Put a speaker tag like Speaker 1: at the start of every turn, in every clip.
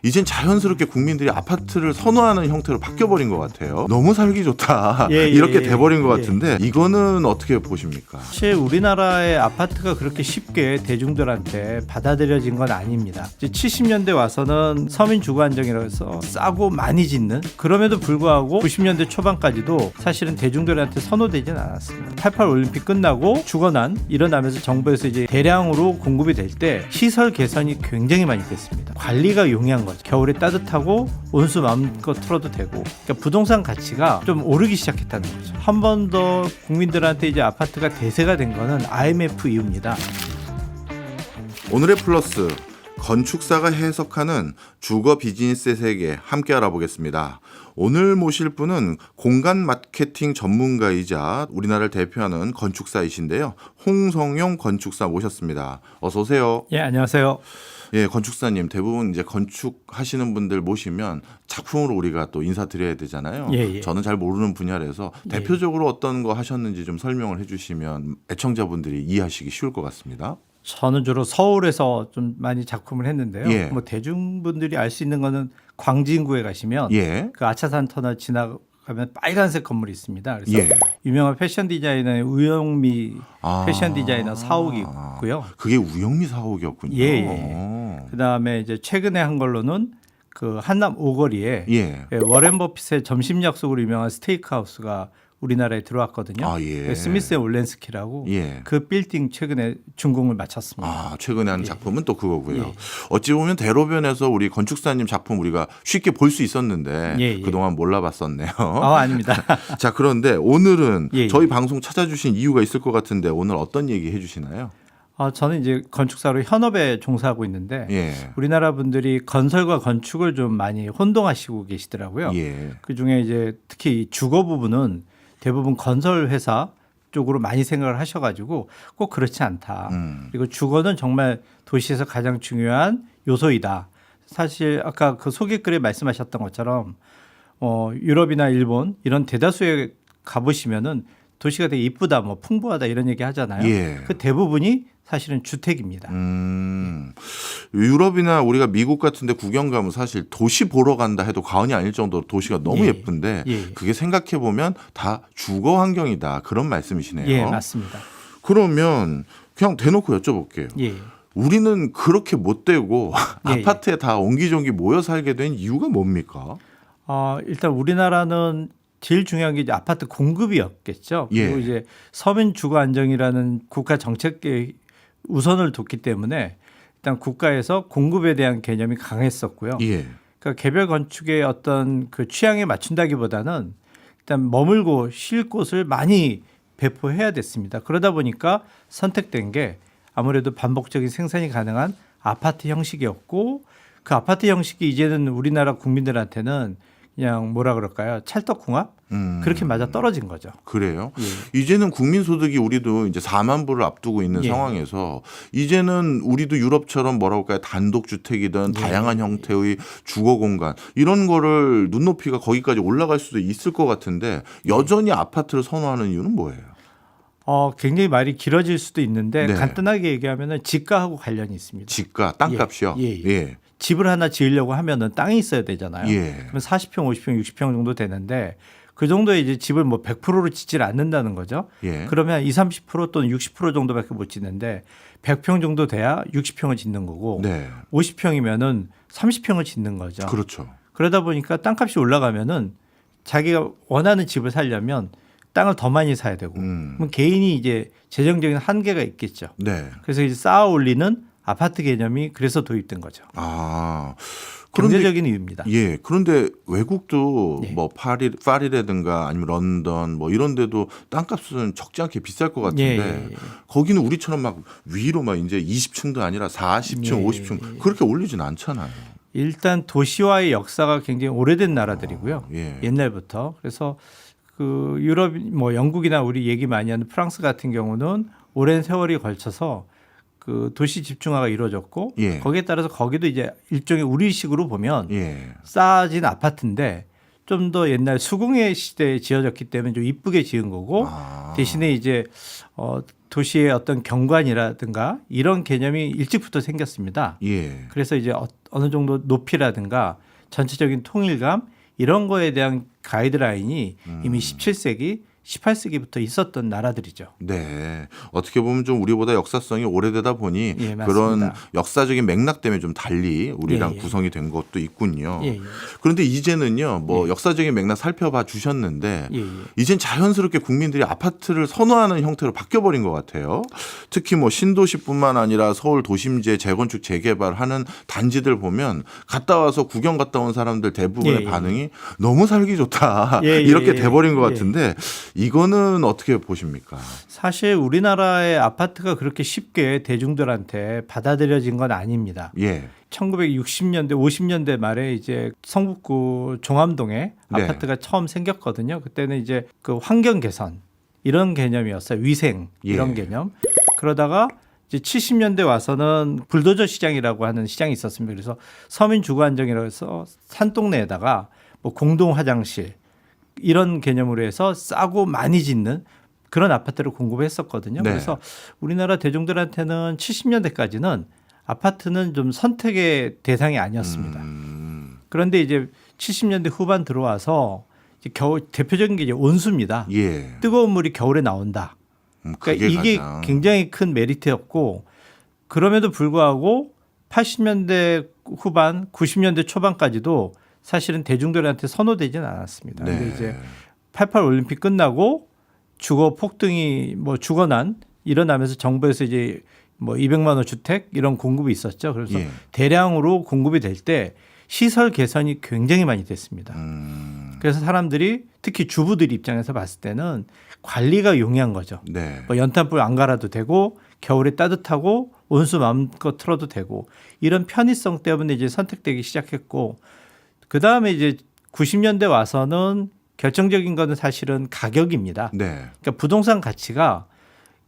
Speaker 1: 이젠 자연스럽게 국민들이 아파트를 선호하는 형태로 바뀌어버린 것 같아요. 너무 살기 좋다 이렇게 돼버린 것 같은데 이거는 어떻게 보십니까?
Speaker 2: 사실 우리나라의 아파트가 그렇게 쉽게 대중들한테 받아들여진 건 아닙니다. 이제 70년대 와서는 서민 주거 안정이라고 해서 싸고 많이 짓는, 그럼에도 불구하고 90년대 초반까지도 사실은 대중들한테 선호되진 않았습니다. 88 올림픽 끝나고 주거난 일어나면서 정부에서 이제 대량으로 공급이 될 때 시설 개선이 굉장히 많이 됐습니다. 관리가 용이한 거죠. 겨울에 따뜻하고 온수 마음껏 틀어도 되고, 그러니까 부동산 가치가 좀 오르기 시작했다는 거죠. 한 번 더 국민들한테 이제 아파트가 대세가 된 거는 IMF 이후입니다.
Speaker 1: 오늘의 플러스, 건축사가 해석하는 주거 비즈니스의 세계 함께 알아보겠습니다. 오늘 모실 분은 공간 마케팅 전문가이자 우리나라를 대표하는 건축사이신데요. 홍성용 건축사 모셨습니다. 어서 오세요.
Speaker 2: 예, 안녕하세요.
Speaker 1: 예, 건축사님, 대부분 이제 건축하시는 분들 모시면 작품으로 우리가 또 인사드려야 되잖아요.
Speaker 2: 예.
Speaker 1: 저는 잘 모르는 분야라서 대표적으로 어떤 거 하셨는지 좀 설명을 해주시면 애청자분들이 이해하시기 쉬울 것 같습니다.
Speaker 2: 저는 주로 서울에서 좀 많이 작품을 했는데요.
Speaker 1: 예.
Speaker 2: 뭐 대중분들이 알 수 있는 거는 광진구에 가시면
Speaker 1: 예.
Speaker 2: 그 아차산 터널 지나가면 빨간색 건물이 있습니다. 그래서
Speaker 1: 예.
Speaker 2: 유명한 패션 디자이너의 우영미 패션 디자이너 사옥이 있고요.
Speaker 1: 그게 우영미 사옥이었군요.
Speaker 2: 예. 그다음에 이제 최근에 한 걸로는 그 한남 오거리에
Speaker 1: 예.
Speaker 2: 워렌 버핏의 점심 약속으로 유명한 스테이크하우스가 우리나라에 들어왔거든요.
Speaker 1: 예.
Speaker 2: 스미스 앤 올렌스키라고
Speaker 1: 예.
Speaker 2: 그 빌딩 최근에 준공을 마쳤습니다.
Speaker 1: 최근에 한 작품은 또 그거고요.
Speaker 2: 예.
Speaker 1: 어찌 보면 대로변에서 우리 건축사님 작품 우리가 쉽게 볼 수 있었는데
Speaker 2: 예.
Speaker 1: 그동안 몰라봤었네요.
Speaker 2: 아닙니다.
Speaker 1: 자, 그런데 오늘은
Speaker 2: 예.
Speaker 1: 저희 방송 찾아주신 이유가 있을 것 같은데 오늘 어떤 얘기 해주시나요?
Speaker 2: 저는 이제 건축사로 현업에 종사하고 있는데
Speaker 1: 예.
Speaker 2: 우리나라 분들이 건설과 건축을 좀 많이 혼동하시고 계시더라고요.
Speaker 1: 예.
Speaker 2: 그중에 이제 특히 주거 부분은 대부분 건설 회사 쪽으로 많이 생각을 하셔가지고 꼭 그렇지 않다. 그리고 주거는 정말 도시에서 가장 중요한 요소이다. 사실 아까 그 소개글에 말씀하셨던 것처럼 유럽이나 일본 이런 대다수에 가보시면은 도시가 되게 이쁘다, 뭐 풍부하다 이런 얘기 하잖아요.
Speaker 1: 예.
Speaker 2: 그 대부분이 사실은 주택입니다.
Speaker 1: 유럽이나 우리가 미국 같은 데 구경 가면 사실 도시 보러 간다 해도 과언이 아닐 정도로 도시가 너무 예쁜데 그게 생각해 보면 다 주거 환경이다. 그런 말씀이시네요.
Speaker 2: 예, 맞습니다.
Speaker 1: 그러면 그냥 대놓고 여쭤볼게요.
Speaker 2: 예.
Speaker 1: 우리는 그렇게 못 되고 아파트에 다 옹기종기 모여 살게 된 이유가 뭡니까?
Speaker 2: 일단 우리나라는 제일 중요한 게 이제 아파트 공급이었겠죠.
Speaker 1: 예.
Speaker 2: 그리고 이제 서민 주거 안정이라는 국가 정책에 우선을 뒀기 때문에 일단 국가에서 공급에 대한 개념이 강했었고요.
Speaker 1: 예.
Speaker 2: 그러니까 개별 건축의 어떤 그 취향에 맞춘다기보다는 일단 머물고 쉴 곳을 많이 배포해야 됐습니다. 그러다 보니까 선택된 게 아무래도 반복적인 생산이 가능한 아파트 형식이었고, 그 아파트 형식이 이제는 우리나라 국민들한테는 그냥 뭐라 그럴까요? 찰떡궁합? 그렇게 맞아 떨어진 거죠.
Speaker 1: 그래요?
Speaker 2: 예.
Speaker 1: 이제는 국민소득이 우리도 이제 4만 불을 앞두고 있는 상황에서 이제는 우리도 유럽처럼 뭐라고 할까요? 단독주택이든 다양한 형태의 주거공간 이런 거를 눈높이가 거기까지 올라갈 수도 있을 것 같은데 여전히 아파트를 선호하는 이유는 뭐예요?
Speaker 2: 굉장히 말이 길어질 수도 있는데
Speaker 1: 네.
Speaker 2: 간단하게 얘기하면 집가하고 관련이 있습니다.
Speaker 1: 집가, 땅값이요?
Speaker 2: 예. 집을 하나 지으려고 하면은 땅이 있어야 되잖아요.
Speaker 1: 예.
Speaker 2: 그러면 40평, 50평, 60평 정도 되는데 그 정도의 이제 집을 뭐 100%로 짓질 않는다는 거죠.
Speaker 1: 예.
Speaker 2: 그러면 20, 30% 또는 60% 정도밖에 못 짓는데 100평 정도 돼야 60평을 짓는 거고
Speaker 1: 네.
Speaker 2: 50평이면은 30평을 짓는 거죠.
Speaker 1: 그렇죠.
Speaker 2: 그러다 보니까 땅값이 올라가면은 자기가 원하는 집을 살려면 땅을 더 많이 사야 되고 그럼 개인이 이제 재정적인 한계가 있겠죠.
Speaker 1: 네.
Speaker 2: 그래서 이제 쌓아 올리는 아파트 개념이 그래서 도입된 거죠. 경제적인 이유입니다.
Speaker 1: 예. 그런데 외국도
Speaker 2: 예.
Speaker 1: 뭐 파리라든가 아니면 런던 뭐 이런 데도 땅값은 적지 않게 비쌀 것 같은데 거기는 우리처럼 막 위로 막 이제 20층도 아니라 40층, 50층 그렇게 올리진 않잖아요.
Speaker 2: 일단 도시화의 역사가 굉장히 오래된 나라들이고요. 옛날부터. 그래서 그 유럽 뭐 영국이나 우리 얘기 많이 하는 프랑스 같은 경우는 오랜 세월이 걸쳐서 그 도시 집중화가 이루어졌고 거기에 따라서 거기도 이제 일종의 우리식으로 보면 쌓아진 아파트인데 좀 더 옛날 수공예 시대에 지어졌기 때문에 좀 이쁘게 지은 거고 대신에 이제 도시의 어떤 경관이라든가 이런 개념이 일찍부터 생겼습니다.
Speaker 1: 예.
Speaker 2: 그래서 이제 어느 정도 높이라든가 전체적인 통일감 이런 거에 대한 가이드라인이 이미 17세기, 18세기부터 있었던 나라들이죠.
Speaker 1: 네. 어떻게 보면 좀 우리보다 역사성이 오래되다 보니
Speaker 2: 예, 맞습니다.
Speaker 1: 그런 역사적인 맥락 때문에 좀 달리 우리랑
Speaker 2: 예, 예.
Speaker 1: 구성이 된 것도 있군요.
Speaker 2: 예, 예.
Speaker 1: 그런데 이제는요, 뭐 역사적인 맥락 살펴봐 주셨는데,
Speaker 2: 예, 예.
Speaker 1: 이젠 자연스럽게 국민들이 아파트를 선호하는 형태로 바뀌어버린 것 같아요. 특히 뭐 신도시뿐만 아니라 서울 도심지에 재건축 재개발하는 단지들 보면 갔다 와서 구경 갔다 온 사람들 대부분의
Speaker 2: 예, 예.
Speaker 1: 반응이 너무 살기 좋다
Speaker 2: 예, 예,
Speaker 1: 이렇게
Speaker 2: 예.
Speaker 1: 돼버린 것
Speaker 2: 예.
Speaker 1: 같은데 이거는 어떻게 보십니까?
Speaker 2: 사실 우리나라의 아파트가 그렇게 쉽게 대중들한테 받아들여진 건 아닙니다.
Speaker 1: 예.
Speaker 2: 1960년대, 50년대 말에 이제 성북구 종암동에
Speaker 1: 네.
Speaker 2: 아파트가 처음 생겼거든요. 그때는 이제 그 환경 개선 이런 개념이었어요. 위생 이런
Speaker 1: 예.
Speaker 2: 개념. 그러다가 이제 70년대 와서는 불도저 시장이라고 하는 시장이 있었습니다. 그래서 서민 주거 안정이라고 해서 산동네에다가 뭐 공동 화장실 이런 개념으로 해서 싸고 많이 짓는 그런 아파트를 공급했었거든요.
Speaker 1: 네.
Speaker 2: 그래서 우리나라 대중들한테는 70년대까지는 아파트는 좀 선택의 대상이 아니었습니다. 그런데 이제 70년대 후반 들어와서 이제 대표적인 게 이제 온수입니다.
Speaker 1: 예.
Speaker 2: 뜨거운 물이 겨울에 나온다. 그러니까 이게
Speaker 1: 가장.
Speaker 2: 굉장히 큰 메리트였고 그럼에도 불구하고 80년대 후반, 90년대 초반까지도 사실은 대중들한테 선호되지는 않았습니다.
Speaker 1: 네.
Speaker 2: 근데 이제 88 올림픽 끝나고 주거 폭등이 뭐 주거난 일어나면서 정부에서 이제 뭐 200만 호 주택 이런 공급이 있었죠. 그래서
Speaker 1: 예.
Speaker 2: 대량으로 공급이 될 때 시설 개선이 굉장히 많이 됐습니다. 그래서 사람들이 특히 주부들 입장에서 봤을 때는 관리가 용이한 거죠.
Speaker 1: 네.
Speaker 2: 뭐 연탄불 안 갈아도 되고 겨울에 따뜻하고 온수 마음껏 틀어도 되고 이런 편의성 때문에 이제 선택되기 시작했고 그 다음에 이제 90년대 와서는 결정적인 거는 사실은 가격입니다.
Speaker 1: 네.
Speaker 2: 그러니까 부동산 가치가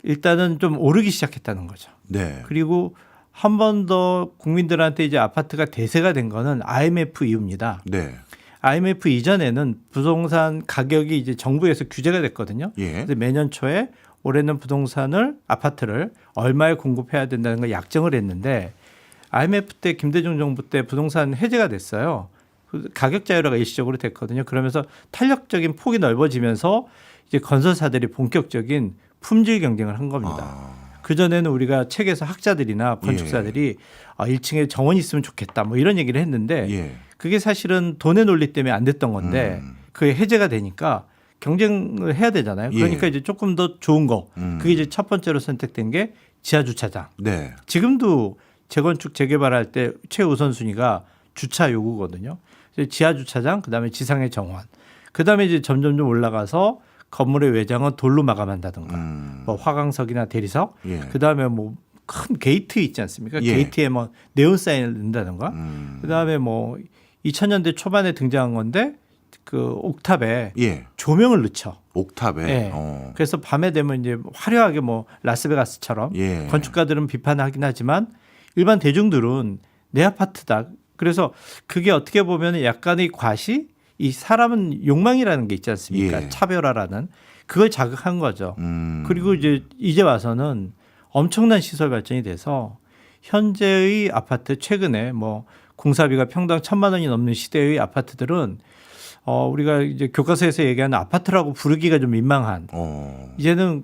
Speaker 2: 일단은 좀 오르기 시작했다는 거죠.
Speaker 1: 네.
Speaker 2: 그리고 한 번 더 국민들한테 이제 아파트가 대세가 된 거는 IMF 이후입니다.
Speaker 1: 네.
Speaker 2: IMF 이전에는 부동산 가격이 이제 정부에서 규제가 됐거든요.
Speaker 1: 예.
Speaker 2: 그래서 매년 초에 올해는 부동산을 아파트를 얼마에 공급해야 된다는 걸 약정을 했는데 IMF 때 김대중 정부 때 부동산 해제가 됐어요. 가격 자유화가 일시적으로 됐거든요. 그러면서 탄력적인 폭이 넓어지면서 이제 건설사들이 본격적인 품질 경쟁을 한 겁니다. 그전에는 우리가 책에서 학자들이나 건축사들이 1층에 정원이 있으면 좋겠다 뭐 이런 얘기를 했는데
Speaker 1: 예.
Speaker 2: 그게 사실은 돈의 논리 때문에 안 됐던 건데 그게 해제가 되니까 경쟁을 해야 되잖아요. 그러니까
Speaker 1: 예.
Speaker 2: 이제 조금 더 좋은 거. 그게 이제 첫 번째로 선택된 게 지하 주차장.
Speaker 1: 네.
Speaker 2: 지금도 재건축 재개발할 때 최우선 순위가 주차 요구거든요. 지하 주차장, 그다음에 지상의 정원, 그다음에 이제 점점점 올라가서 건물의 외장은 돌로 마감한다든가, 뭐 화강석이나 대리석,
Speaker 1: 예.
Speaker 2: 그다음에 뭐 큰 게이트 있지 않습니까?
Speaker 1: 예.
Speaker 2: 게이트에 뭐 네온 사인을 넣는다든가, 그다음에 뭐 2000년대 초반에 등장한 건데 그 옥탑에
Speaker 1: 예.
Speaker 2: 조명을 넣죠.
Speaker 1: 옥탑에.
Speaker 2: 네. 그래서 밤에 되면 이제 화려하게 뭐 라스베가스처럼
Speaker 1: 예.
Speaker 2: 건축가들은 비판하긴 하지만 일반 대중들은 내 아파트다. 그래서 그게 어떻게 보면 약간의 과시, 이 사람은 욕망이라는 게 있지 않습니까?
Speaker 1: 예.
Speaker 2: 차별화라는 그걸 자극한 거죠. 그리고 이제 와서는 엄청난 시설 발전이 돼서 현재의 아파트 최근에 뭐 공사비가 평당 1,000만 원이 넘는 시대의 아파트들은 우리가 이제 교과서에서 얘기하는 아파트라고 부르기가 좀 민망한 이제는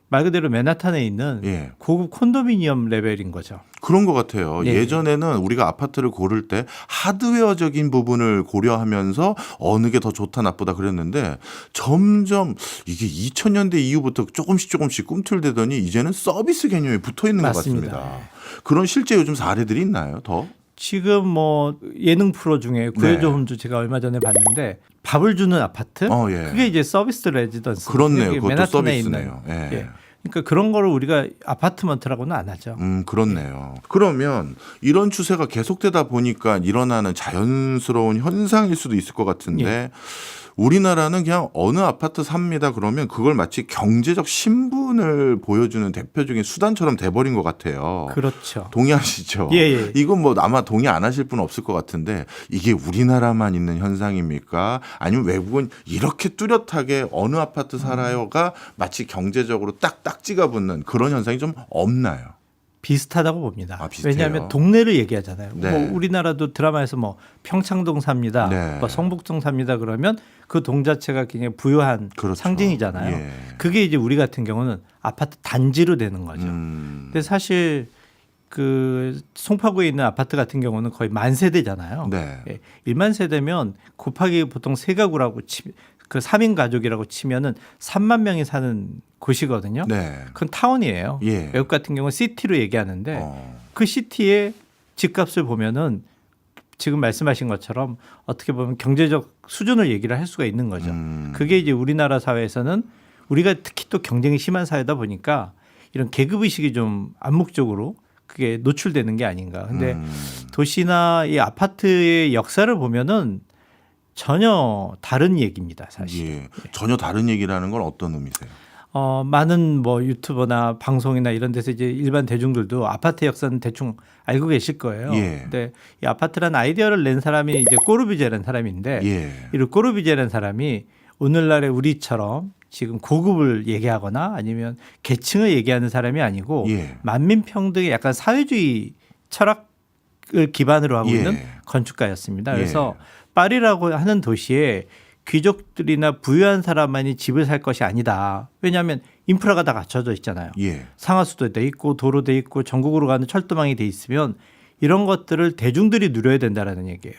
Speaker 2: 말 그대로 맨하탄에 있는
Speaker 1: 예.
Speaker 2: 고급 콘도미니엄 레벨인 거죠.
Speaker 1: 그런 것 같아요.
Speaker 2: 네.
Speaker 1: 예전에는 우리가 아파트를 고를 때 하드웨어적인 부분을 고려하면서 어느 게 더 좋다 나쁘다 그랬는데 점점 이게 2000년대 이후부터 조금씩 꿈틀대더니 이제는 서비스 개념이 붙어 있는
Speaker 2: 맞습니다.
Speaker 1: 것 같습니다. 그런 실제 요즘 사례들이 있나요? 더?
Speaker 2: 지금 뭐 예능 프로 중에 구해줘
Speaker 1: 네.
Speaker 2: 홈즈 제가 얼마 전에 봤는데 밥을 주는 아파트
Speaker 1: 예.
Speaker 2: 그게 이제 서비스 레지던스.
Speaker 1: 그렇네요.
Speaker 2: 그게
Speaker 1: 그것도
Speaker 2: 맨하탄에
Speaker 1: 서비스네요.
Speaker 2: 있는.
Speaker 1: 예.
Speaker 2: 예. 그러니까 그런 거를 우리가 아파트먼트라고는 안 하죠.
Speaker 1: 그렇네요. 그러면 이런 추세가 계속되다 보니까 일어나는 자연스러운 현상일 수도 있을 것 같은데
Speaker 2: 예.
Speaker 1: 우리나라는 그냥 어느 아파트 삽니다 그러면 그걸 마치 경제적 신분을 보여주는 대표적인 수단처럼 돼버린 것 같아요.
Speaker 2: 그렇죠.
Speaker 1: 동의하시죠?
Speaker 2: 예.
Speaker 1: 이건 뭐 아마 동의 안 하실 분은 없을 것 같은데 이게 우리나라만 있는 현상입니까? 아니면 외국은 이렇게 뚜렷하게 어느 아파트 살아요가 마치 경제적으로 딱 딱지가 붙는 그런 현상이 좀 없나요?
Speaker 2: 비슷하다고 봅니다.
Speaker 1: 아, 비슷해요?
Speaker 2: 왜냐하면 동네를 얘기하잖아요.
Speaker 1: 네.
Speaker 2: 뭐 우리나라도 드라마에서 뭐 평창동 삽니다,
Speaker 1: 네.
Speaker 2: 뭐 성북동 삽니다 그러면 그 동 자체가 굉장히 부유한
Speaker 1: 그렇죠.
Speaker 2: 상징이잖아요.
Speaker 1: 예.
Speaker 2: 그게 이제 우리 같은 경우는 아파트 단지로 되는 거죠. 근데 사실 그 송파구에 있는 아파트 같은 경우는 거의 만 세대잖아요.
Speaker 1: 네.
Speaker 2: 1만 세대면 곱하기 보통 세 가구라고 그 3인 가족이라고 치면은 3만 명이 사는 곳이거든요.
Speaker 1: 네.
Speaker 2: 그건 타운이에요.
Speaker 1: 예.
Speaker 2: 외국 같은 경우는 시티로 얘기하는데
Speaker 1: 어.
Speaker 2: 그 시티의 집값을 보면은 지금 말씀하신 것처럼 어떻게 보면 경제적 수준을 얘기를 할 수가 있는 거죠. 그게 이제 우리나라 사회에서는 우리가 특히 또 경쟁이 심한 사회다 보니까 이런 계급 의식이 좀 암묵적으로 그게 노출되는 게 아닌가. 근데 도시나 이 아파트의 역사를 보면은 전혀 다른 얘기입니다, 사실.
Speaker 1: 예. 전혀 다른 얘기라는 건 어떤 의미세요?
Speaker 2: 많은 뭐 유튜버나 방송이나 이런 데서 이제 일반 대중들도 아파트 역사는 대충 알고 계실 거예요.
Speaker 1: 예.
Speaker 2: 근데 이 아파트라는 아이디어를 낸 사람이 이제 꼬르비제라는 사람인데
Speaker 1: 예.
Speaker 2: 이 꼬르비제라는 사람이 오늘날의 우리처럼 지금 고급을 얘기하거나 아니면 계층을 얘기하는 사람이 아니고
Speaker 1: 예.
Speaker 2: 만민평등의 약간 사회주의 철학을 기반으로 하고
Speaker 1: 예.
Speaker 2: 있는 건축가였습니다.
Speaker 1: 예.
Speaker 2: 그래서 파리라고 하는 도시에 귀족들이나 부유한 사람만이 집을 살 것이 아니다. 왜냐하면 인프라가 다 갖춰져 있잖아요.
Speaker 1: 예.
Speaker 2: 상하수도 돼 있고 도로 돼 있고 전국으로 가는 철도망이 돼 있으면 이런 것들을 대중들이 누려야 된다라는 얘기예요.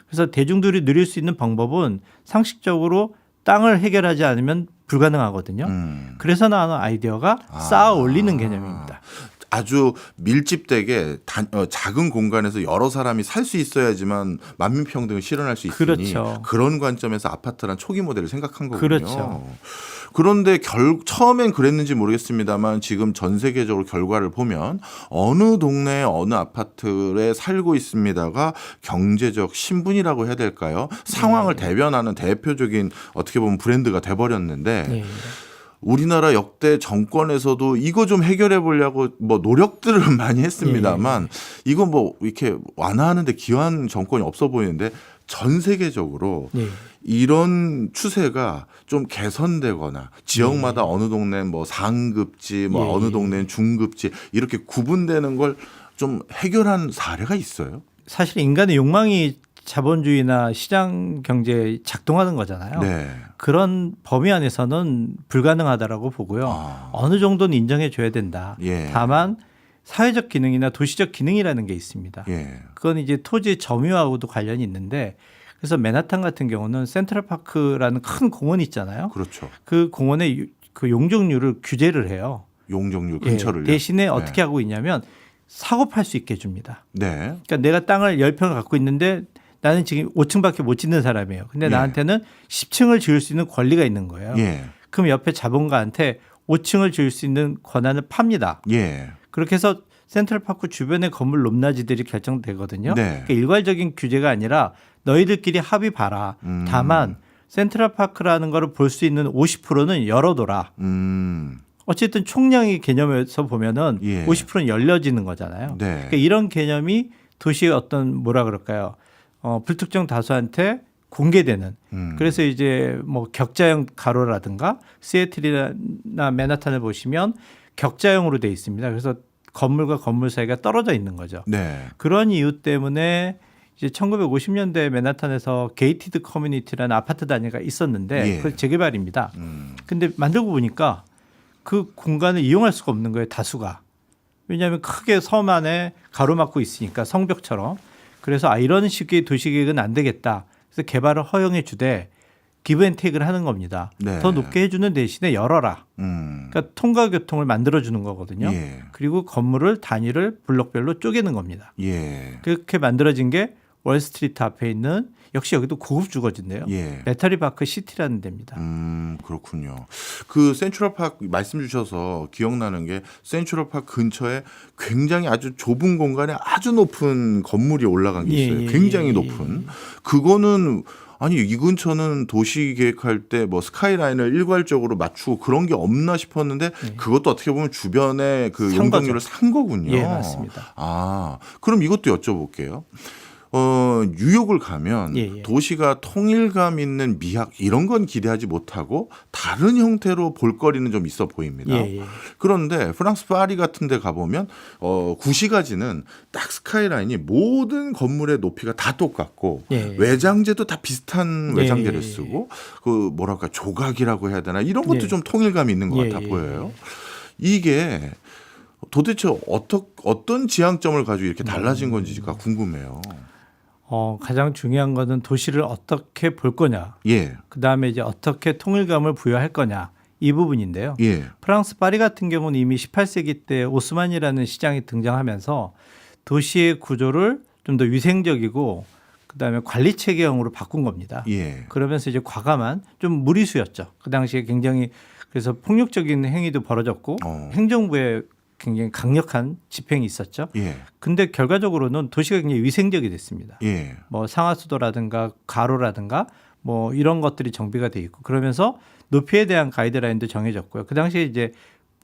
Speaker 2: 그래서 대중들이 누릴 수 있는 방법은 상식적으로 땅을 해결하지 않으면 불가능하거든요. 그래서 나오는 아이디어가 쌓아 올리는 개념입니다.
Speaker 1: 아주 밀집되게 작은 공간에서 여러 사람이 살 수 있어야지만 만민평등을 실현할 수 있으니
Speaker 2: 그렇죠.
Speaker 1: 그런 관점에서 아파트란 초기 모델을 생각한 거군요.
Speaker 2: 그렇죠.
Speaker 1: 그런데 처음엔 그랬는지 모르겠습니다만 지금 전 세계적으로 결과를 보면 어느 동네에 어느 아파트에 살고 있습니다가 경제적 신분이라고 해야 될까요? 상황을 대변하는 대표적인 어떻게 보면 브랜드가 돼버렸는데
Speaker 2: 네.
Speaker 1: 우리나라 역대 정권에서도 이거 좀 해결해 보려고 뭐 노력들을 많이 했습니다만 이건 뭐 이렇게 완화하는데 기여한 정권이 없어 보이는데 전 세계적으로
Speaker 2: 네.
Speaker 1: 이런 추세가 좀 개선되거나 지역마다 어느 동네는 뭐 상급지, 뭐 어느 동네는 중급지 이렇게 구분되는 걸 좀 해결한 사례가 있어요.
Speaker 2: 사실 인간의 욕망이 자본주의나 시장 경제에 작동하는 거잖아요.
Speaker 1: 네.
Speaker 2: 그런 범위 안에서는 불가능하다라고 보고요. 어느 정도는 인정해 줘야 된다.
Speaker 1: 예.
Speaker 2: 다만 사회적 기능이나 도시적 기능이라는 게 있습니다.
Speaker 1: 예.
Speaker 2: 그건 이제 토지 점유하고도 관련이 있는데 그래서 맨하탄 같은 경우는 센트럴파크라는 큰 공원이 있잖아요.
Speaker 1: 그렇죠.
Speaker 2: 그 공원의 그 용적률을 규제를 해요.
Speaker 1: 용적률
Speaker 2: 예,
Speaker 1: 근처를
Speaker 2: 대신에 어떻게 하고 있냐면 사고 팔 수 있게 해줍니다.
Speaker 1: 네.
Speaker 2: 그러니까 내가 땅을 10평을 갖고 있는데 나는 지금 5층밖에 못 짓는 사람이에요. 근데 나한테는 10층을 지을 수 있는 권리가 있는 거예요.
Speaker 1: 예.
Speaker 2: 그럼 옆에 자본가한테 5층을 지을 수 있는 권한을 팝니다.
Speaker 1: 예.
Speaker 2: 그렇게 해서 센트럴파크 주변의 건물 높낮이들이 결정되거든요.
Speaker 1: 네.
Speaker 2: 그러니까 일괄적인 규제가 아니라 너희들끼리 합의 봐라. 다만 센트럴파크라는 거를 볼 수 있는 50%는 열어둬라. 어쨌든 총량의 개념에서 보면은
Speaker 1: 예.
Speaker 2: 50%는 열려지는 거잖아요.
Speaker 1: 네.
Speaker 2: 그러니까 이런 개념이 도시의 어떤 뭐라 그럴까요? 불특정 다수한테 공개되는. 그래서 이제 뭐 격자형 가로라든가 시애틀이나 맨하탄을 보시면 격자형으로 돼 있습니다. 그래서 건물과 건물 사이가 떨어져 있는 거죠.
Speaker 1: 네.
Speaker 2: 그런 이유 때문에 이제 1950년대 맨하탄에서 게이티드 커뮤니티라는 아파트 단위가 있었는데
Speaker 1: 예.
Speaker 2: 그걸 재개발입니다. 근데 만들고 보니까 그 공간을 이용할 수가 없는 거예요, 다수가. 왜냐하면 크게 섬 안에 가로막고 있으니까 성벽처럼. 그래서 이런 식의 도시계획은 안 되겠다. 그래서 개발을 허용해 주되 기브앤테이크를 하는 겁니다.
Speaker 1: 네.
Speaker 2: 더 높게 해주는 대신에 열어라. 그러니까 통과 교통을 만들어주는 거거든요.
Speaker 1: 예.
Speaker 2: 그리고 건물을 단위를 블록별로 쪼개는 겁니다.
Speaker 1: 예.
Speaker 2: 그렇게 만들어진 게 월스트리트 앞에 있는 역시 여기도 고급 주거지인데요.
Speaker 1: 예.
Speaker 2: 배터리 파크 시티라는 데입니다.
Speaker 1: 그렇군요. 그 센트럴파크 말씀 주셔서 기억나는 게 센트럴파크 근처에 굉장히 아주 좁은 공간에 아주 높은 건물이 올라간 게 있어요. 굉장히 높은. 그거는 아니 이 근처는 도시 계획할 때 뭐 스카이라인을 일괄적으로 맞추고 그런 게 없나 싶었는데 그것도 어떻게 보면 주변에 그
Speaker 2: 산
Speaker 1: 용적률을 산 거군요.
Speaker 2: 예, 맞습니다.
Speaker 1: 아, 그럼 이것도 여쭤볼게요. 뉴욕을 가면
Speaker 2: 예, 예.
Speaker 1: 도시가 통일감 있는 미학 이런 건 기대하지 못하고 다른 형태로 볼거리는 좀 있어 보입니다.
Speaker 2: 예, 예.
Speaker 1: 그런데 프랑스 파리 같은 데 가보면 구시가지는 딱 스카이라인이 모든 건물의 높이가 다 똑같고
Speaker 2: 예.
Speaker 1: 외장재도 다 비슷한
Speaker 2: 예,
Speaker 1: 외장재를
Speaker 2: 예,
Speaker 1: 쓰고 그 뭐랄까 조각이라고 해야 되나 이런 것도
Speaker 2: 예.
Speaker 1: 좀 통일감이 있는 것
Speaker 2: 예,
Speaker 1: 같아
Speaker 2: 예,
Speaker 1: 보여요. 이게 도대체 어떤 지향점을 가지고 이렇게 달라진 건지가 궁금해요.
Speaker 2: 가장 중요한 거는 도시를 어떻게 볼 거냐.
Speaker 1: 예,
Speaker 2: 그다음에 이제 어떻게 통일감을 부여할 거냐. 이 부분인데요.
Speaker 1: 예,
Speaker 2: 프랑스 파리 같은 경우는 이미 18세기 때 오스만이라는 시장이 등장하면서 도시의 구조를 좀 더 위생적이고 그다음에 관리 체계형으로 바꾼 겁니다.
Speaker 1: 예,
Speaker 2: 그러면서 이제 과감한 좀 무리수였죠. 그 당시에 굉장히 그래서 폭력적인 행위도 벌어졌고 행정부의 굉장히 강력한 집행이 있었죠.
Speaker 1: 예,
Speaker 2: 근데 결과적으로는 도시가 굉장히 위생적이 됐습니다.
Speaker 1: 예,
Speaker 2: 뭐 상하수도라든가 가로라든가 뭐 이런 것들이 정비가 돼 있고 그러면서 높이에 대한 가이드라인도 정해졌고요. 그 당시에 이제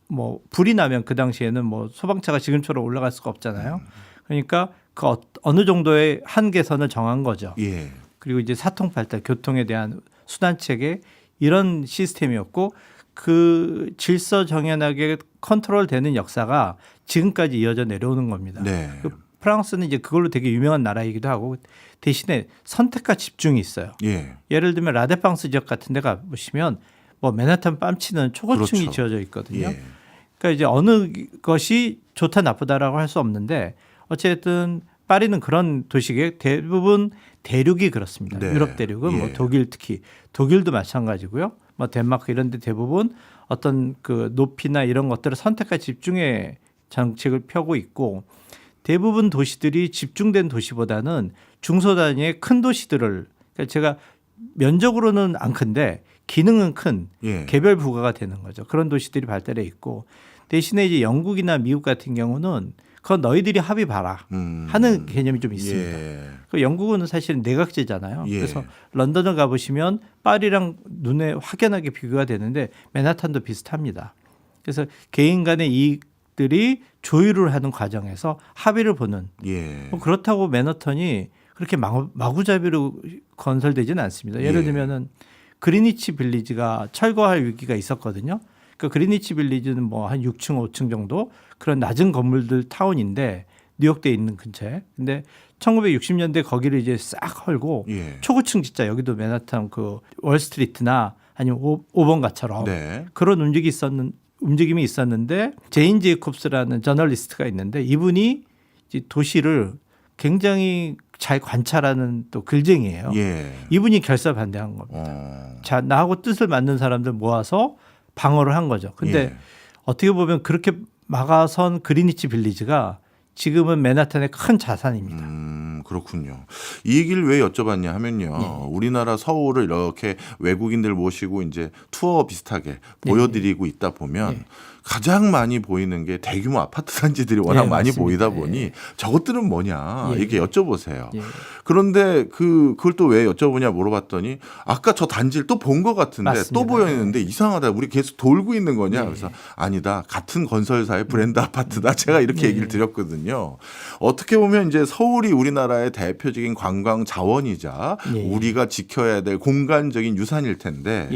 Speaker 2: 뭐 불이 나면 그 당시에는 뭐 소방차가 지금처럼 올라갈 수가 없잖아요. 그러니까 그 어느 정도의 한계선을 정한 거죠.
Speaker 1: 예,
Speaker 2: 그리고 이제 사통팔달 교통에 대한 수단 체계 이런 시스템이었고 그 질서 정연하게 컨트롤되는 역사가 지금까지 이어져 내려오는 겁니다.
Speaker 1: 네,
Speaker 2: 그 프랑스는 이제 그걸로 되게 유명한 나라이기도 하고 대신에 선택과 집중이 있어요.
Speaker 1: 예,
Speaker 2: 예를 들면 라데팡스 지역 같은 데 가보시면 뭐 맨하탄 뺨치는 초고층이
Speaker 1: 그렇죠.
Speaker 2: 지어져 있거든요.
Speaker 1: 예,
Speaker 2: 그러니까 이제 어느 것이 좋다 나쁘다라고 할 수 없는데 어쨌든 파리는 그런 도시계 대부분 대륙이 그렇습니다.
Speaker 1: 네.
Speaker 2: 유럽 대륙은
Speaker 1: 예.
Speaker 2: 뭐 독일 특히 독일도 마찬가지고요. 뭐 덴마크 이런 데 대부분 어떤 그 높이나 이런 것들을 선택과 집중의 정책을 펴고 있고 대부분 도시들이 집중된 도시보다는 중소단위의 큰 도시들을 그러니까 제가 면적으로는 안 큰데 기능은 큰
Speaker 1: 예,
Speaker 2: 개별 부가가 되는 거죠. 그런 도시들이 발달해 있고 대신에 이제 영국이나 미국 같은 경우는 그건 너희들이 합의 봐라 하는 개념이 좀 있습니다.
Speaker 1: 예,
Speaker 2: 그 영국은 사실은 내각제잖아요.
Speaker 1: 예.
Speaker 2: 그래서 런던을 가보시면 파리랑 눈에 확연하게 비교가 되는데 맨하탄도 비슷합니다. 그래서 개인 간의 이익들이 조율을 하는 과정에서 합의를 보는
Speaker 1: 예,
Speaker 2: 뭐 그렇다고 맨하탄이 그렇게 마구잡이로 건설되지는 않습니다. 예를
Speaker 1: 예.
Speaker 2: 들면은 그리니치 빌리지가 철거할 위기가 있었거든요. 그 그리니치 빌리지는 뭐 한 6층, 5층 정도 그런 낮은 건물들 타운인데 뉴욕대에 있는 근처에. 근데 1960년대 거기를 이제 싹 헐고
Speaker 1: 예.
Speaker 2: 초고층 진짜 여기도 맨하탄 그 월스트리트나 아니면 5번가처럼
Speaker 1: 네.
Speaker 2: 그런 움직임이 있었는데 제인 제이콥스라는 저널리스트가 있는데 이분이 이제 도시를 굉장히 잘 관찰하는 또 글쟁이에요.
Speaker 1: 예.
Speaker 2: 이분이 결사반대한 겁니다. 자, 나하고 뜻을 맞는 사람들 모아서 방어를 한 거죠. 근데
Speaker 1: 예.
Speaker 2: 어떻게 보면 그렇게 막아선 그리니치 빌리지가 지금은 맨하탄의 큰 자산입니다.
Speaker 1: 그렇군요. 이 얘기를 왜 여쭤봤냐 하면요. 우리나라 서울을 이렇게 외국인들 모시고 이제 투어 비슷하게 보여드리고 있다 보면 가장 많이 보이는 게 대규모 아파트 단지들이 워낙 많이
Speaker 2: 맞습니다.
Speaker 1: 보이다 보니 저것들은 뭐냐 이렇게 여쭤보세요.
Speaker 2: 예.
Speaker 1: 그런데 그걸 또 왜 여쭤보냐 물어봤더니 아까 저 단지를 또 본 것 같은데
Speaker 2: 맞습니다.
Speaker 1: 또 보였는데 이상하다. 우리 계속 돌고 있는 거냐? 그래서 아니다. 같은 건설사의 브랜드 아파트다. 제가 이렇게 얘기를 드렸거든요. 어떻게 보면 이제 서울이 우리나라의 대표적인 관광 자원이자 우리가 지켜야 될 공간적인 유산일 텐데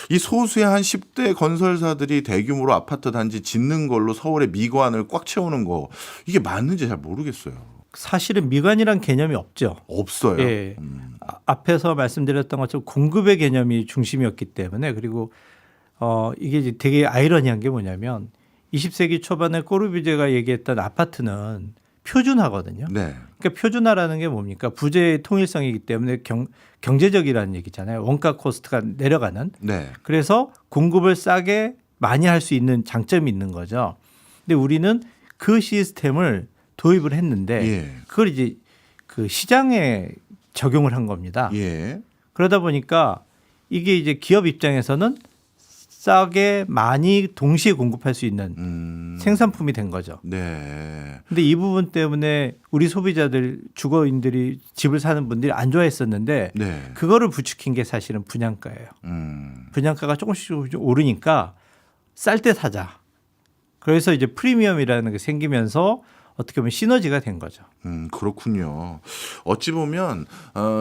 Speaker 1: 이 소수의 한 10대 건설사들이 대규모로 아파트 단지 짓는 걸로 서울의 미관을 꽉 채우는 거 이게 맞는지 잘 모르겠어요.
Speaker 2: 사실은 미관이란 개념이 없죠.
Speaker 1: 없어요.
Speaker 2: 예. 앞에서 말씀드렸던 것처럼 공급의 개념이 중심이었기 때문에 그리고 이게 이제 되게 아이러니한 게 뭐냐면 20세기 초반에 꼬르비제가 얘기했던 아파트는 표준화거든요.
Speaker 1: 네.
Speaker 2: 그러니까 표준화라는 게 뭡니까? 부재의 통일성이기 때문에 경제적이라는 얘기잖아요. 원가 코스트가 내려가는.
Speaker 1: 네.
Speaker 2: 그래서 공급을 싸게 많이 할 수 있는 장점이 있는 거죠. 근데 우리는 그 시스템을 도입을 했는데 그걸 이제 그 시장에 적용을 한 겁니다.
Speaker 1: 예.
Speaker 2: 그러다 보니까 이게 이제 기업 입장에서는 싸게 많이 동시에 공급할 수 있는 생산품이 된 거죠.
Speaker 1: 네.
Speaker 2: 근데 이 부분 때문에 우리 소비자들, 주거인들이 집을 사는 분들이 안 좋아했었는데
Speaker 1: 네.
Speaker 2: 그거를 부추긴 게 사실은 분양가예요. 분양가가 조금씩 오르니까 쌀 때 사자. 그래서 이제 프리미엄이라는 게 생기면서 어떻게 보면 시너지가 된 거죠.
Speaker 1: 그렇군요. 어찌 보면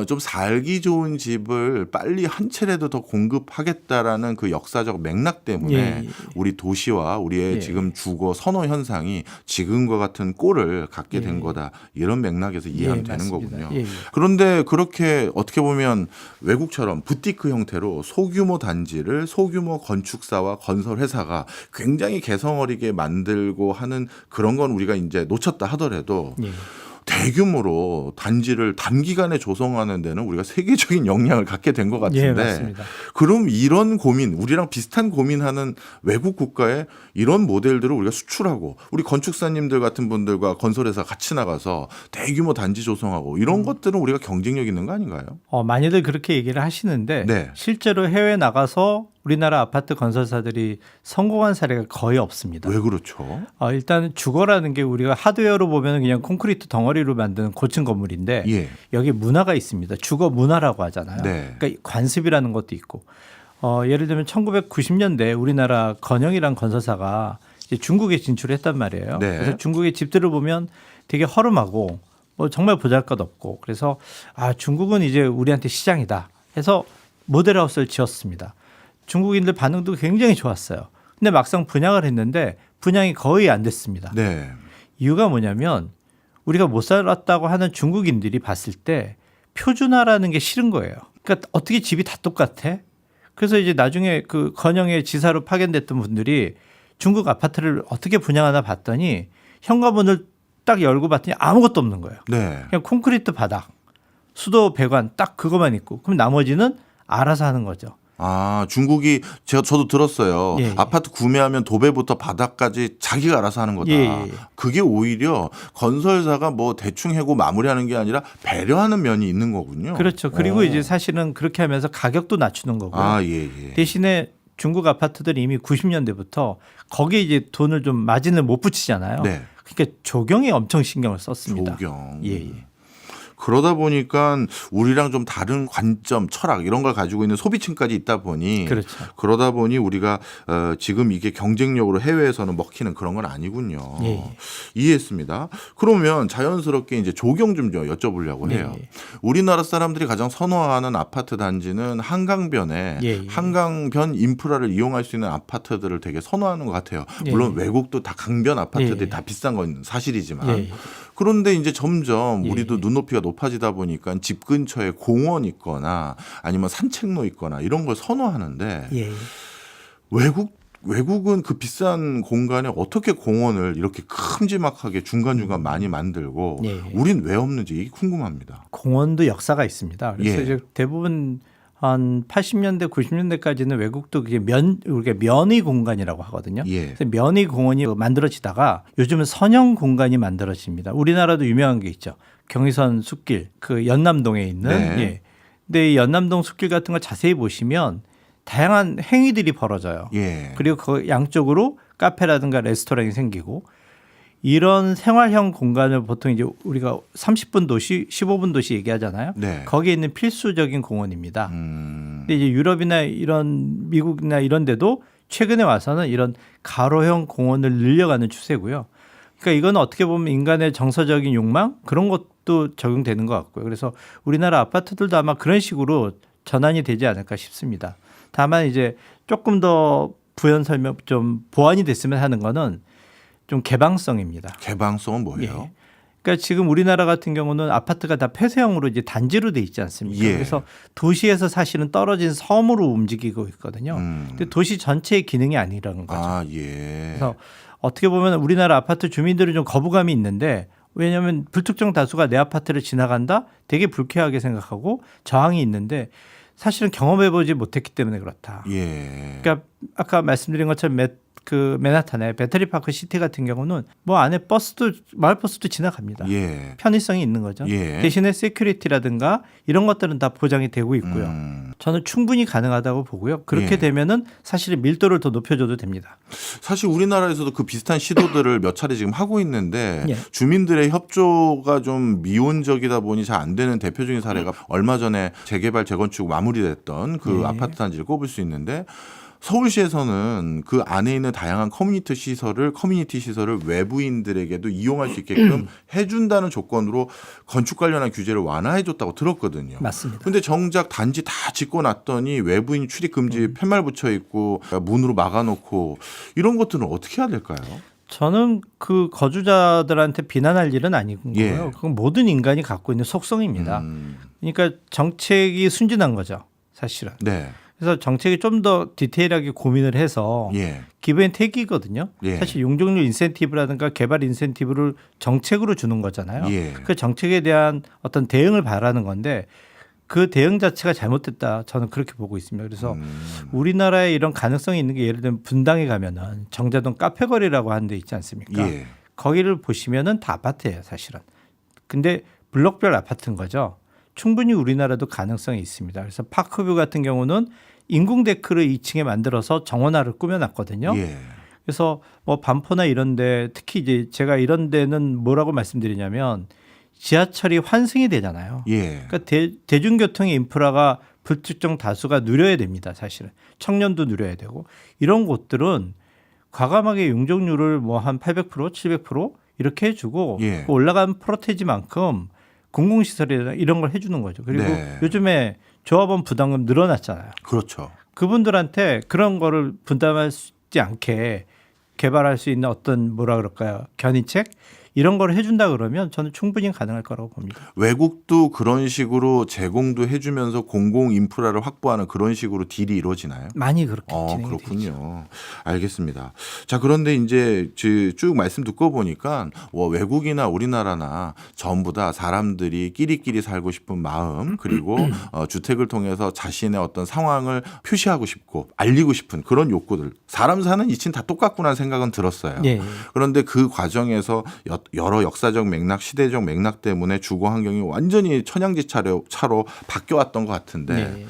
Speaker 1: 좀 살기 좋은 집을 빨리 한 채라도 더 공급하겠다라는 그 역사적 맥락 때문에
Speaker 2: 예.
Speaker 1: 우리 도시와 우리의
Speaker 2: 예.
Speaker 1: 지금 주거 선호 현상이 지금과 같은 꼴을 갖게 된
Speaker 2: 예.
Speaker 1: 거다. 이런 맥락에서 이해하면
Speaker 2: 예,
Speaker 1: 되는
Speaker 2: 맞습니다.
Speaker 1: 거군요.
Speaker 2: 예.
Speaker 1: 그런데 그렇게 어떻게 보면 외국처럼 부티크 형태로 소규모 단지를 소규모 건축사와 건설 회사가 굉장히 개성 어리게 만들고 하는 그런 건 우리가 이제 놓쳤다 하더라도
Speaker 2: 예.
Speaker 1: 대규모로 단지를 단기간에 조성하는 데는 우리가 세계적인 역량을 갖게 된 것
Speaker 2: 예,
Speaker 1: 같은데
Speaker 2: 맞습니다.
Speaker 1: 그럼 이런 고민, 우리랑 비슷한 고민하는 외국 국가에 이런 모델들을 우리가 수출하고 우리 건축사님들 같은 분들과 건설회사 같이 나가서 대규모 단지 조성하고 이런 것들은 우리가 경쟁력 있는 거 아닌가요?
Speaker 2: 많이들 그렇게 얘기를 하시는데
Speaker 1: 네.
Speaker 2: 실제로 해외 나가서 우리나라 아파트 건설사들이 성공한 사례가 거의 없습니다.
Speaker 1: 왜 그렇죠?
Speaker 2: 일단 주거라는 게 우리가 하드웨어로 보면 그냥 콘크리트 덩어리로 만드는 고층 건물인데
Speaker 1: 예.
Speaker 2: 여기 문화가 있습니다. 주거 문화라고 하잖아요.
Speaker 1: 네.
Speaker 2: 그러니까 관습이라는 것도 있고 예를 들면 1990년대 우리나라 건영이란 건설사가 이제 중국에 진출했단 말이에요.
Speaker 1: 네.
Speaker 2: 그래서 중국의 집들을 보면 되게 허름하고 정말 보잘것없고 그래서 중국은 이제 우리한테 시장이다 해서 모델하우스를 지었습니다. 중국인들 반응도 굉장히 좋았어요. 근데 막상 분양을 했는데 분양이 거의 안 됐습니다.
Speaker 1: 네.
Speaker 2: 이유가 뭐냐면 우리가 못 살았다고 하는 중국인들이 봤을 때 표준화라는 게 싫은 거예요. 그러니까 어떻게 집이 다 똑같아? 그래서 이제 나중에 그 건영의 지사로 파견됐던 분들이 중국 아파트를 어떻게 분양하나 봤더니 현관문을 딱 열고 봤더니 아무것도 없는 거예요.
Speaker 1: 네.
Speaker 2: 그냥 콘크리트 바닥, 수도 배관 딱 그것만 있고 그럼 나머지는 알아서 하는 거죠.
Speaker 1: 중국이 저도 들었어요.
Speaker 2: 예.
Speaker 1: 아파트 구매하면 도배부터 바닥까지 자기가 알아서 하는 거다.
Speaker 2: 예.
Speaker 1: 그게 오히려 건설사가 뭐 대충 해고 마무리하는 게 아니라 배려하는 면이 있는 거군요.
Speaker 2: 그렇죠. 그리고 이제 사실은 그렇게 하면서 가격도 낮추는 거고요.
Speaker 1: 예.
Speaker 2: 대신에 중국 아파트들이 이미 90년대부터 거기에 이제 돈을 좀 마진을 못 붙이잖아요.
Speaker 1: 네.
Speaker 2: 그러니까 조경에 엄청 신경을 썼습니다.
Speaker 1: 조경.
Speaker 2: 예.
Speaker 1: 그러다 보니까 우리랑 좀 다른 관점, 철학 이런 걸 가지고 있는 소비층까지 있다 보니
Speaker 2: 그렇죠.
Speaker 1: 그러다 보니 우리가 지금 이게 경쟁력으로 해외에서는 먹히는 그런 건 아니군요.
Speaker 2: 예.
Speaker 1: 이해했습니다. 그러면 자연스럽게 이제 조경 좀 여쭤보려고 해요.
Speaker 2: 예.
Speaker 1: 우리나라 사람들이 가장 선호하는 아파트 단지는 한강변에
Speaker 2: 예.
Speaker 1: 한강변 인프라를 이용할 수 있는 아파트들을 되게 선호하는 것 같아요. 물론
Speaker 2: 예.
Speaker 1: 외국도 다 강변 아파트들이
Speaker 2: 예.
Speaker 1: 다 비싼 건 사실이지만
Speaker 2: 예.
Speaker 1: 그런데 이제 점점
Speaker 2: 예.
Speaker 1: 우리도 눈높이가 높아지다 보니까 집 근처에 공원 있거나 아니면 산책로 있거나 이런 걸 선호하는데
Speaker 2: 예.
Speaker 1: 외국은 그 비싼 공간에 어떻게 공원을 이렇게 큼지막하게 중간중간 많이 만들고
Speaker 2: 예.
Speaker 1: 우린 왜 없는지 이게 궁금합니다.
Speaker 2: 공원도 역사가 있습니다. 그래서
Speaker 1: 예.
Speaker 2: 이제 대부분 한 80년대, 90년대까지는 외국도 그게 우리가 면의 공간이라고 하거든요.
Speaker 1: 예.
Speaker 2: 그래서 면의 공원이 만들어지다가 요즘은 선형 공간이 만들어집니다. 우리나라도 유명한 게 있죠. 경의선 숲길, 그 연남동에 있는.
Speaker 1: 네.
Speaker 2: 예. 근데 이 연남동 숲길 같은 거 자세히 보시면 다양한 행위들이 벌어져요.
Speaker 1: 예.
Speaker 2: 그리고 그 양쪽으로 카페라든가 레스토랑이 생기고 이런 생활형 공간을 보통 이제 우리가 30분 도시, 15분 도시 얘기하잖아요.
Speaker 1: 네.
Speaker 2: 거기에 있는 필수적인 공원입니다.
Speaker 1: 음.
Speaker 2: 근데 이제 유럽이나 이런 미국이나 이런 데도 최근에 와서는 이런 가로형 공원을 늘려가는 추세고요. 그러니까 이건 어떻게 보면 인간의 정서적인 욕망 그런 것도 적용되는 것 같고요. 그래서 우리나라 아파트들도 아마 그런 식으로 전환이 되지 않을까 싶습니다. 다만 이제 조금 더 부연 설명 좀 보완이 됐으면 하는 거는 좀 개방성입니다.
Speaker 1: 개방성은 뭐예요?
Speaker 2: 예. 그러니까 지금 우리나라 같은 경우는 아파트가 다 폐쇄형으로 이제 단지로 돼 있지 않습니까?
Speaker 1: 예.
Speaker 2: 그래서 도시에서 사실은 떨어진 섬으로 움직이고 있거든요. 근데 도시 전체의 기능이 아니라는 거죠.
Speaker 1: 예.
Speaker 2: 그래서 어떻게 보면 우리나라 아파트 주민들은 좀 거부감이 있는데 왜냐하면 불특정 다수가 내 아파트를 지나간다 되게 불쾌하게 생각하고 저항이 있는데 사실은 경험해보지 못했기 때문에 그렇다.
Speaker 1: 예.
Speaker 2: 그러니까 아까 말씀드린 것처럼 맨하탄의 배터리파크 시티 같은 경우는 뭐 안에 버스도 마을버스도 지나갑니다.
Speaker 1: 예.
Speaker 2: 편의성이 있는 거죠.
Speaker 1: 예.
Speaker 2: 대신에 세큐리티라든가 이런 것들은 다 보장이 되고 있고요. 저는 충분히 가능하다고 보고요. 그렇게
Speaker 1: 예.
Speaker 2: 되면은 사실은 밀도를 더 높여줘도 됩니다.
Speaker 1: 사실 우리나라에서도 그 비슷한 시도들을 몇 차례 지금 하고 있는데
Speaker 2: 예.
Speaker 1: 주민들의 협조가 좀 미온적이다 보니 잘 안 되는 대표적인 사례가 얼마 전에 재개발 재건축 마무리됐던 그
Speaker 2: 예.
Speaker 1: 아파트 단지를 꼽을 수 있는데 서울시에서는 그 안에 있는 다양한 커뮤니티 시설을 외부인들에게도 이용할 수 있게끔 해준다는 조건으로 건축 관련한 규제를 완화해줬다고 들었거든요.
Speaker 2: 맞습니다.
Speaker 1: 근데 정작 단지 다 짓고 났더니 외부인 출입 금지 팻말 붙여 있고 문으로 막아놓고 이런 것들은 어떻게 해야 될까요?
Speaker 2: 저는 그 거주자들한테 비난할 일은 아니고요.
Speaker 1: 예.
Speaker 2: 그건 모든 인간이 갖고 있는 속성입니다. 그러니까 정책이 순진한 거죠, 사실은.
Speaker 1: 네.
Speaker 2: 그래서 정책이 좀 더 디테일하게 고민을 해서
Speaker 1: 예.
Speaker 2: 기브앤테이크거든요.
Speaker 1: 예.
Speaker 2: 사실 용적률 인센티브라든가 개발 인센티브를 정책으로 주는 거잖아요.
Speaker 1: 예.
Speaker 2: 그 정책에 대한 어떤 대응을 바라는 건데 그 대응 자체가 잘못됐다. 저는 그렇게 보고 있습니다. 그래서 우리나라에 이런 가능성이 있는 게 예를 들면 분당에 가면은 정자동 카페거리라고 하는 데 있지 않습니까?
Speaker 1: 예.
Speaker 2: 거기를 보시면은 다 아파트예요, 사실은. 근데 블록별 아파트인 거죠. 충분히 우리나라도 가능성이 있습니다. 그래서 파크뷰 같은 경우는 인공 데크를 2층에 만들어서 정원화를 꾸며놨거든요.
Speaker 1: 예.
Speaker 2: 그래서 뭐 반포나 이런데 특히 이제 제가 이런 데는 뭐라고 말씀드리냐면 지하철이 환승이 되잖아요.
Speaker 1: 예.
Speaker 2: 그러니까 대중교통의 인프라가 불특정 다수가 누려야 됩니다. 사실은 청년도 누려야 되고 이런 곳들은 과감하게 용적률을 뭐 한 800%, 700% 이렇게 해주고
Speaker 1: 예.
Speaker 2: 그 올라간 프로테지만큼 공공시설이나 이런 걸 해주는 거죠. 그리고
Speaker 1: 네.
Speaker 2: 요즘에 조합원 부담금 늘어났잖아요.
Speaker 1: 그렇죠.
Speaker 2: 그분들한테 그런 거를 분담하지 않게 개발할 수 있는 어떤 뭐라 그럴까요? 견인책 이런 걸 해준다 그러면 저는 충분히 가능할 거라고 봅니다.
Speaker 1: 외국도 그런 식으로 제공도 해주면서 공공 인프라를 확보하는 그런 식으로 딜이 이루어지나요?
Speaker 2: 많이 그렇게 진행이 되죠.
Speaker 1: 그렇군요. 알겠습니다. 자, 그런데 이제 쭉 말씀 듣고 보니까 외국이나 우리나라나 전부 다 사람들이 끼리끼리 살고 싶은 마음 그리고 주택을 통해서 자신의 어떤 상황을 표시하고 싶고 알리고 싶은 그런 욕구들 사람 사는 이치는 다 똑같구나 생각은 들었어요.
Speaker 2: 예.
Speaker 1: 그런데 그 과정에서 여러 역사적 맥락, 시대적 맥락 때문에 주거 환경이 완전히 천양지차로 바뀌어왔던 것 같은데
Speaker 2: 네.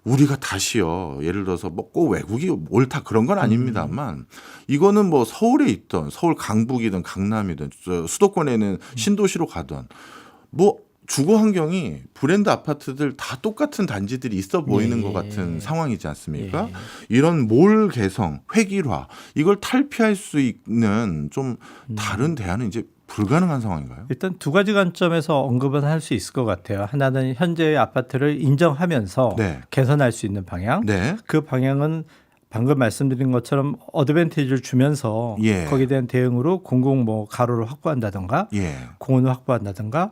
Speaker 1: 우리가 다시요. 예를 들어서 뭐 꼭 외국이 옳다 그런 건 아닙니다만 이거는 뭐 서울에 있던 서울 강북이든 강남이든 수도권에 있는 신도시로 가던 뭐 주거 환경이 브랜드 아파트들 다 똑같은 단지들이 있어 보이는
Speaker 2: 예.
Speaker 1: 것 같은 상황이지 않습니까?
Speaker 2: 예.
Speaker 1: 이런 몰 개성, 획일화 이걸 탈피할 수 있는 좀 다른 대안은 이제 불가능한 상황인가요?
Speaker 2: 일단 두 가지 관점에서 언급은 할 수 있을 것 같아요. 하나는 현재의 아파트를 인정하면서
Speaker 1: 네.
Speaker 2: 개선할 수 있는 방향.
Speaker 1: 네.
Speaker 2: 그 방향은 방금 말씀드린 것처럼 어드밴티지를 주면서
Speaker 1: 예.
Speaker 2: 거기에 대한 대응으로 공공 뭐 가로를 확보한다든가
Speaker 1: 예.
Speaker 2: 공원을 확보한다든가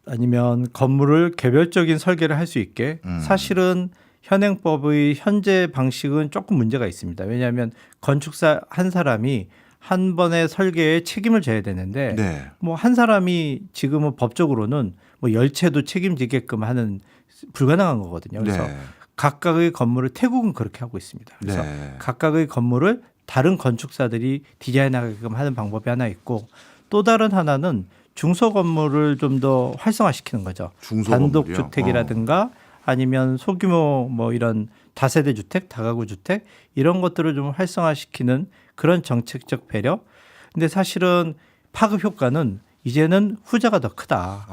Speaker 2: 아니면 건물을 개별적인 설계를 할 수 있게 사실은 현행법의 현재 방식은 조금 문제가 있습니다. 왜냐하면 건축사 한 사람이 한 번의 설계에 책임을 져야 되는데
Speaker 1: 네.
Speaker 2: 뭐 한 사람이 지금은 법적으로는 뭐 10채도 책임지게끔 하는 불가능한 거거든요. 그래서
Speaker 1: 네.
Speaker 2: 각각의 건물을 태국은 그렇게 하고 있습니다. 그래서
Speaker 1: 네.
Speaker 2: 각각의 건물을 다른 건축사들이 디자인하게끔 하는 방법이 하나 있고 또 다른 하나는 중소 건물을 좀 더 활성화시키는 거죠.
Speaker 1: 중소
Speaker 2: 단독
Speaker 1: 건물이요?
Speaker 2: 주택이라든가 아니면 소규모 뭐 이런 다세대 주택, 다가구 주택 이런 것들을 좀 활성화시키는 그런 정책적 배려. 근데 사실은 파급 효과는 이제는 후자가 더 크다.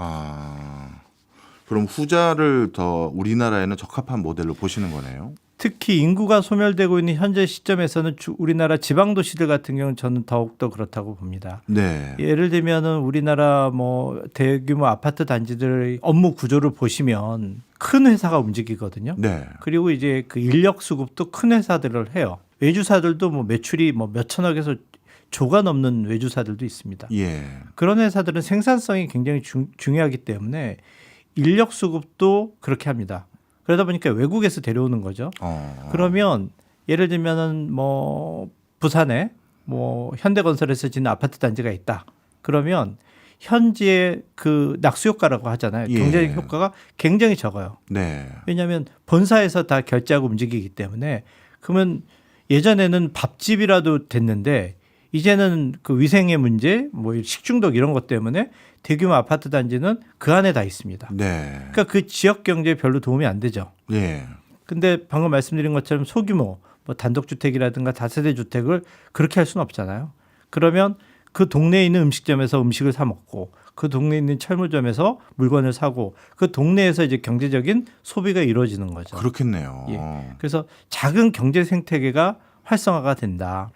Speaker 1: 그럼 후자를 더 우리나라에는 적합한 모델로 보시는 거네요.
Speaker 2: 특히 인구가 소멸되고 있는 현재 시점에서는 우리나라 지방 도시들 같은 경우는 저는 더욱더 그렇다고 봅니다.
Speaker 1: 네.
Speaker 2: 예를 들면은 우리나라 뭐 대규모 아파트 단지들의 업무 구조를 보시면 큰 회사가 움직이거든요.
Speaker 1: 네.
Speaker 2: 그리고 이제 그 인력 수급도 큰 회사들을 해요. 외주사들도 뭐 매출이 뭐 몇천억에서 조가 넘는 외주사들도 있습니다.
Speaker 1: 예.
Speaker 2: 그런 회사들은 생산성이 굉장히 중요하기 때문에 인력 수급도 그렇게 합니다. 그러다 보니까 외국에서 데려오는 거죠. 그러면 예를 들면은 뭐 부산에 뭐 현대건설에서 짓는 아파트 단지가 있다. 그러면 현지의 그 낙수 효과라고 하잖아요.
Speaker 1: 예.
Speaker 2: 경제적 효과가 굉장히 적어요.
Speaker 1: 네.
Speaker 2: 왜냐하면 본사에서 다 결제하고 움직이기 때문에 그러면 예전에는 밥집이라도 됐는데 이제는 그 위생의 문제, 뭐 식중독 이런 것 때문에 대규모 아파트 단지는 그 안에 다 있습니다.
Speaker 1: 네.
Speaker 2: 그러니까 그 지역 경제에 별로 도움이 안 되죠.
Speaker 1: 예.
Speaker 2: 근데 방금 말씀드린 것처럼 소규모 뭐 단독주택이라든가 다세대 주택을 그렇게 할 수는 없잖아요. 그러면 그 동네에 있는 음식점에서 음식을 사 먹고 그 동네에 있는 철물점에서 물건을 사고 그 동네에서 이제 경제적인 소비가 이루어지는 거죠.
Speaker 1: 그렇겠네요.
Speaker 2: 예. 그래서 작은 경제 생태계가 활성화가 된다.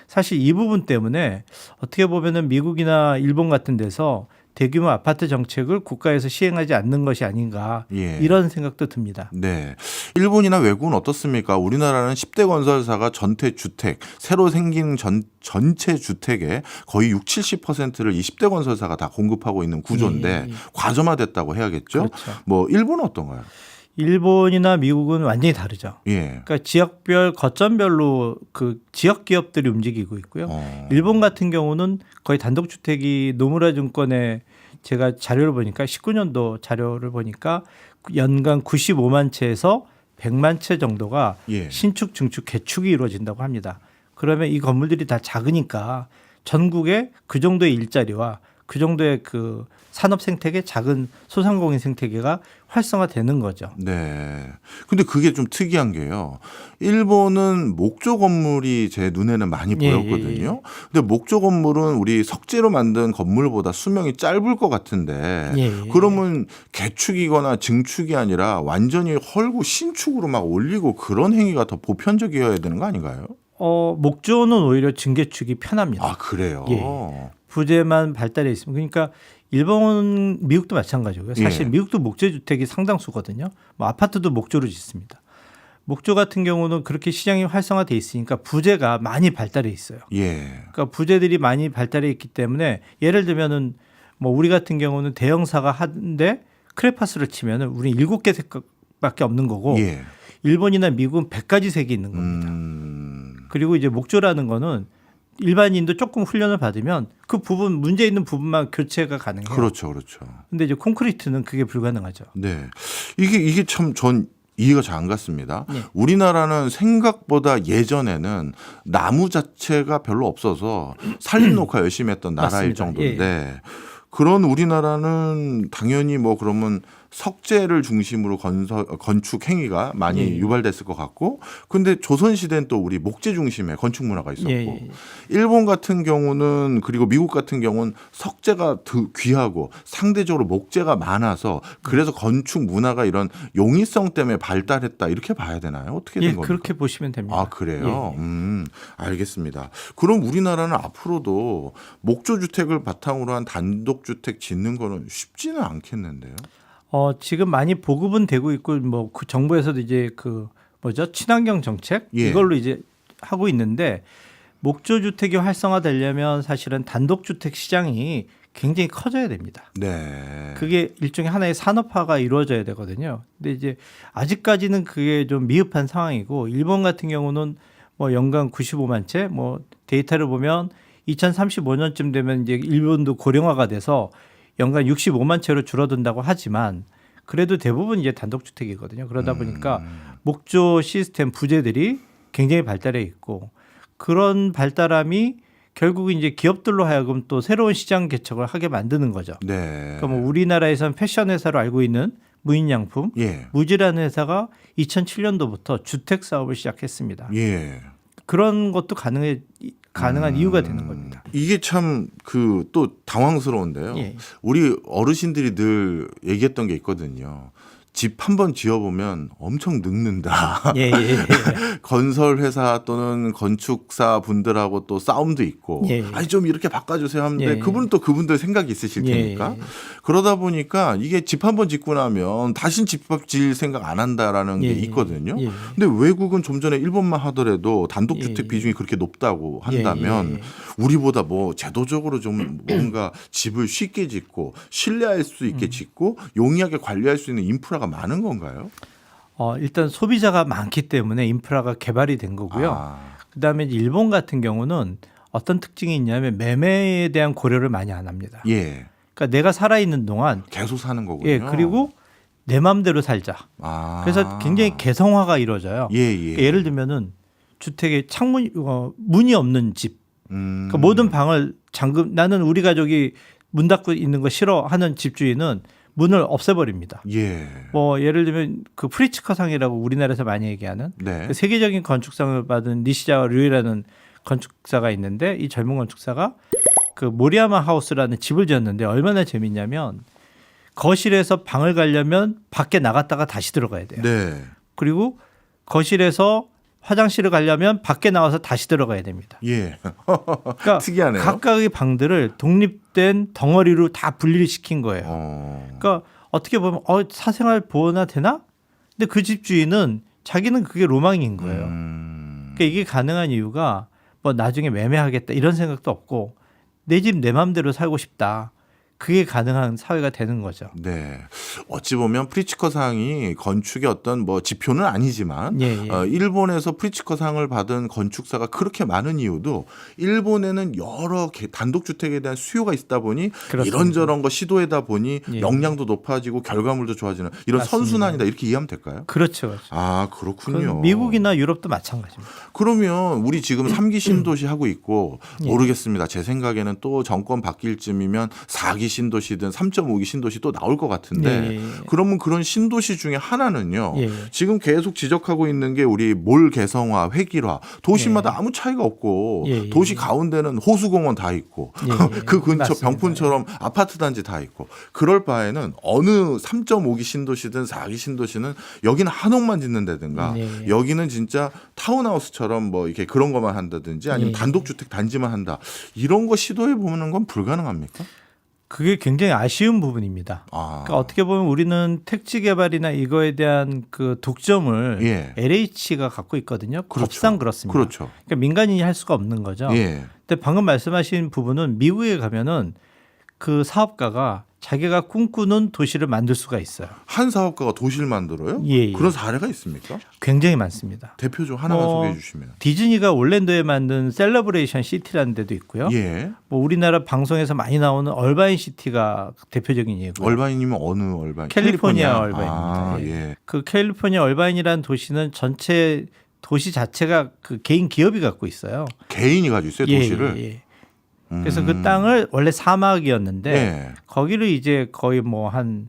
Speaker 2: 사실 이 부분 때문에 어떻게 보면은 미국이나 일본 같은 데서 대규모 아파트 정책을 국가에서 시행하지 않는 것이 아닌가
Speaker 1: 예.
Speaker 2: 이런 생각도 듭니다.
Speaker 1: 네. 일본이나 외국은 어떻습니까? 우리나라는 10대 건설사가 전체 주택, 새로 생긴 전체 주택의 거의 60-70%를 20대 건설사가 다 공급하고 있는 구조인데
Speaker 2: 예.
Speaker 1: 과점화됐다고 해야겠죠?
Speaker 2: 그렇죠.
Speaker 1: 뭐 일본은 어떤가요?
Speaker 2: 일본이나 미국은 완전히 다르죠.
Speaker 1: 예.
Speaker 2: 그러니까 지역별 거점별로 그 지역 기업들이 움직이고 있고요. 일본 같은 경우는 거의 단독주택이 노무라 증권에 제가 자료를 보니까 19년도 자료를 보니까 연간 95만 채에서 100만 채 정도가
Speaker 1: 예.
Speaker 2: 신축, 증축, 개축이 이루어진다고 합니다. 그러면 이 건물들이 다 작으니까 전국에 그 정도의 일자리와 그 정도의 그 산업 생태계, 작은 소상공인 생태계가 활성화되는 거죠.
Speaker 1: 네. 근데 그게 좀 특이한 게요. 일본은 목조 건물이 제 눈에는 많이
Speaker 2: 예,
Speaker 1: 보였거든요. 근데 목조 건물은 우리 석재로 만든 건물보다 수명이 짧을 것 같은데
Speaker 2: 예.
Speaker 1: 그러면 개축이거나 증축이 아니라 완전히 헐고 신축으로 막 올리고 그런 행위가 더 보편적이어야 되는 거 아닌가요?
Speaker 2: 목조는 오히려 증개축이 편합니다.
Speaker 1: 아, 그래요?
Speaker 2: 예. 부재만 발달해 있습니다. 그러니까 일본, 미국도 마찬가지고요. 사실
Speaker 1: 예.
Speaker 2: 미국도 목조 주택이 상당수거든요. 뭐 아파트도 목조로 짓습니다. 목조 같은 경우는 그렇게 시장이 활성화돼 있으니까 부재가 많이 발달해 있어요.
Speaker 1: 예.
Speaker 2: 그러니까 부재들이 많이 발달해 있기 때문에 예를 들면은 뭐 우리 같은 경우는 대형사가 한데 크레파스를 치면은 우리 7개 색밖에 없는 거고
Speaker 1: 예.
Speaker 2: 일본이나 미국은 100가지 색이 있는 겁니다. 그리고 이제 목조라는 거는 일반인도 조금 훈련을 받으면 그 부분 문제 있는 부분만 교체가 가능해요.
Speaker 1: 그렇죠, 그렇죠.
Speaker 2: 근데 이제 콘크리트는 그게 불가능하죠.
Speaker 1: 네. 이게 참 전 이해가 잘 안 갔습니다.
Speaker 2: 네.
Speaker 1: 우리나라는 생각보다 예전에는 나무 자체가 별로 없어서 산림 녹화 열심히 했던 나라일
Speaker 2: 맞습니다.
Speaker 1: 정도인데 그런 우리나라는 당연히 뭐 그러면 석재를 중심으로 건축 행위가 많이
Speaker 2: 예.
Speaker 1: 유발됐을 것 같고 근데 조선시대는 또 우리 목재 중심의 건축 문화가 있었고
Speaker 2: 예.
Speaker 1: 일본 같은 경우는 그리고 미국 같은 경우는 석재가 귀하고 상대적으로 목재가 많아서 그래서 건축 문화가 이런 용이성 때문에 발달했다 이렇게 봐야 되나요? 어떻게 된
Speaker 2: 예,
Speaker 1: 겁니까?
Speaker 2: 그렇게 보시면 됩니다.
Speaker 1: 아, 그래요?
Speaker 2: 예.
Speaker 1: 알겠습니다. 그럼 우리나라는 앞으로도 목조 주택을 바탕으로 한 단독주택 짓는 거는 쉽지는 않겠는데요?
Speaker 2: 지금 많이 보급은 되고 있고 뭐 그 정부에서도 이제 그 뭐죠? 친환경 정책
Speaker 1: 예.
Speaker 2: 이걸로 이제 하고 있는데 목조 주택이 활성화되려면 사실은 단독주택 시장이 굉장히 커져야 됩니다.
Speaker 1: 네.
Speaker 2: 그게 일종의 하나의 산업화가 이루어져야 되거든요. 근데 이제 아직까지는 그게 좀 미흡한 상황이고 일본 같은 경우는 뭐 연간 95만 채, 뭐 데이터를 보면 2035년쯤 되면 이제 일본도 고령화가 돼서 연간 65만 채로 줄어든다고 하지만 그래도 대부분 이제 단독주택이거든요. 그러다 보니까 목조 시스템 부재들이 굉장히 발달해 있고 그런 발달함이 결국 이제 기업들로 하여금 또 새로운 시장 개척을 하게 만드는 거죠.
Speaker 1: 네.
Speaker 2: 그러니까 뭐 우리나라에선 패션 회사로 알고 있는 무인양품,
Speaker 1: 예.
Speaker 2: 무지라는 회사가 2007년도부터 주택 사업을 시작했습니다.
Speaker 1: 예.
Speaker 2: 그런 것도 가능한 이유가 되는 겁니다.
Speaker 1: 이게 참 그 또 당황스러운데요.
Speaker 2: 예.
Speaker 1: 우리 어르신들이 늘 얘기했던 게 있거든요. 집 한 번 지어보면 엄청 늙는다.
Speaker 2: 예.
Speaker 1: 건설 회사 또는 건축사 분들하고 또 싸움도 있고,
Speaker 2: 예.
Speaker 1: 아니 좀 이렇게 바꿔주세요 하는데
Speaker 2: 예.
Speaker 1: 그분은 또 그분들 생각이 있으실 테니까
Speaker 2: 예.
Speaker 1: 그러다 보니까 이게 집 한 번 짓고 나면 다신 집 지을 생각 안 한다라는 게
Speaker 2: 예.
Speaker 1: 있거든요.
Speaker 2: 예.
Speaker 1: 근데 외국은 좀 전에 일본만 하더라도 단독주택
Speaker 2: 예.
Speaker 1: 비중이 그렇게 높다고 한다면
Speaker 2: 예.
Speaker 1: 우리보다 뭐 제도적으로 좀 뭔가 집을 쉽게 짓고 신뢰할 수 있게 짓고 용이하게 관리할 수 있는 인프라가 많은 건가요?
Speaker 2: 일단 소비자가 많기 때문에 인프라가 개발이 된 거고요.
Speaker 1: 아,
Speaker 2: 그다음에 이제 일본 같은 경우는 어떤 특징이 있냐면 매매에 대한 고려를 많이 안 합니다.
Speaker 1: 예.
Speaker 2: 그러니까 내가 살아있는 동안
Speaker 1: 계속 사는 거군요.
Speaker 2: 예, 그리고 내 마음대로 살자.
Speaker 1: 아.
Speaker 2: 그래서 굉장히 개성화가 이루어져요.
Speaker 1: 예.
Speaker 2: 그러니까 예를 들면은 주택에 문이 없는 집. 그러니까 모든 방을 나는 우리 가족이 문 닫고 있는 거 싫어하는 집주인은 문을 없애버립니다.
Speaker 1: 예.
Speaker 2: 뭐 예를 들면 그 프리츠커상이라고 우리나라에서 많이 얘기하는
Speaker 1: 네.
Speaker 2: 그 세계적인 건축상을 받은 니시자와 류이라는 건축사가 있는데 이 젊은 건축사가 그 모리야마 하우스라는 집을 지었는데 얼마나 재밌냐면 거실에서 방을 가려면 밖에 나갔다가 다시 들어가야 돼요.
Speaker 1: 네.
Speaker 2: 그리고 거실에서 화장실을 가려면 밖에 나와서 다시 들어가야 됩니다.
Speaker 1: 예.
Speaker 2: 그러니까
Speaker 1: 특이하네요.
Speaker 2: 각각의 방들을 독립된 덩어리로 다 분리를 시킨 거예요. 그러니까 어떻게 보면 사생활 보호나 되나? 근데 그 집 주인은 자기는 그게 로망인 거예요. 그러니까 이게 가능한 이유가 뭐 나중에 매매하겠다 이런 생각도 없고 내 집 내 맘대로 살고 싶다. 그게 가능한 사회가 되는 거죠.
Speaker 1: 네. 어찌 보면 프리츠커상이 건축의 어떤 뭐 지표는 아니지만
Speaker 2: 예, 예.
Speaker 1: 일본에서 프리츠커상을 받은 건축사가 그렇게 많은 이유도 일본에는 여러 단독주택에 대한 수요가 있다 보니
Speaker 2: 그렇습니다.
Speaker 1: 이런저런 거 시도하다 보니
Speaker 2: 예.
Speaker 1: 역량도 높아지고 결과물도 좋아지는 이런
Speaker 2: 맞습니다.
Speaker 1: 선순환이다 이렇게 이해하면 될까요?
Speaker 2: 그렇죠. 그렇죠.
Speaker 1: 아 그렇군요.
Speaker 2: 그건 미국이나 유럽도 마찬가지입니다.
Speaker 1: 그러면 우리 지금 3기 신도시 하고 있고
Speaker 2: 예.
Speaker 1: 모르겠습니다. 제 생각에는 또 정권 바뀔 쯤이면 4기 신도시든 3.5기 신도시 또 나올 것 같은데
Speaker 2: 예, 예.
Speaker 1: 그러면 그런 신도시 중에 하나는요.
Speaker 2: 예.
Speaker 1: 지금 계속 지적하고 있는 게 우리 몰 개성화, 획일화 도시마다
Speaker 2: 예.
Speaker 1: 아무 차이가 없고
Speaker 2: 예, 예.
Speaker 1: 도시 가운데는 호수공원 다 있고
Speaker 2: 예, 예.
Speaker 1: 그 근처
Speaker 2: 맞습니다.
Speaker 1: 병풍처럼 아파트 단지 다 있고 그럴 바에는 어느 3.5기 신도시든 4기 신도시는 여기는 한옥만 짓는다든가
Speaker 2: 예.
Speaker 1: 여기는 진짜 타운하우스처럼 뭐 이렇게 그런 것만 한다든지 아니면
Speaker 2: 예.
Speaker 1: 단독주택 단지만 한다 이런 거 시도해 보는 건 불가능합니까?
Speaker 2: 그게 굉장히 아쉬운 부분입니다.
Speaker 1: 아.
Speaker 2: 그러니까 어떻게 보면 우리는 택지 개발이나 이거에 대한 그 독점을
Speaker 1: 예.
Speaker 2: LH가 갖고 있거든요.
Speaker 1: 그렇죠.
Speaker 2: 법상 그렇습니다.
Speaker 1: 그렇죠.
Speaker 2: 그러니까 민간인이 할 수가 없는 거죠.
Speaker 1: 예.
Speaker 2: 근데 방금 말씀하신 부분은 미국에 가면은 그 사업가가 자기가 꿈꾸는 도시를 만들 수가 있어요.
Speaker 1: 한 사업가가 도시를 만들어요?
Speaker 2: 예, 예.
Speaker 1: 그런 사례가 있습니까?
Speaker 2: 굉장히 많습니다.
Speaker 1: 대표 좀 하나만
Speaker 2: 뭐,
Speaker 1: 소개해 주시면.
Speaker 2: 디즈니가 올랜도에 만든 셀러브레이션 시티라는 데도 있고요.
Speaker 1: 예.
Speaker 2: 뭐 우리나라 방송에서 많이 나오는 얼바인 시티가 대표적인 예고요.
Speaker 1: 얼바인이면 어느 얼바인?
Speaker 2: 캘리포니아 얼바인입니다.
Speaker 1: 아,
Speaker 2: 예.
Speaker 1: 예.
Speaker 2: 그 캘리포니아 얼바인이라는 도시는 전체 도시 자체가 그 개인 기업이 갖고 있어요.
Speaker 1: 개인이 가지고 있어요, 도시를.
Speaker 2: 예, 예. 그래서 그 땅을 원래 사막이었는데
Speaker 1: 예.
Speaker 2: 거기를 이제 거의 뭐 한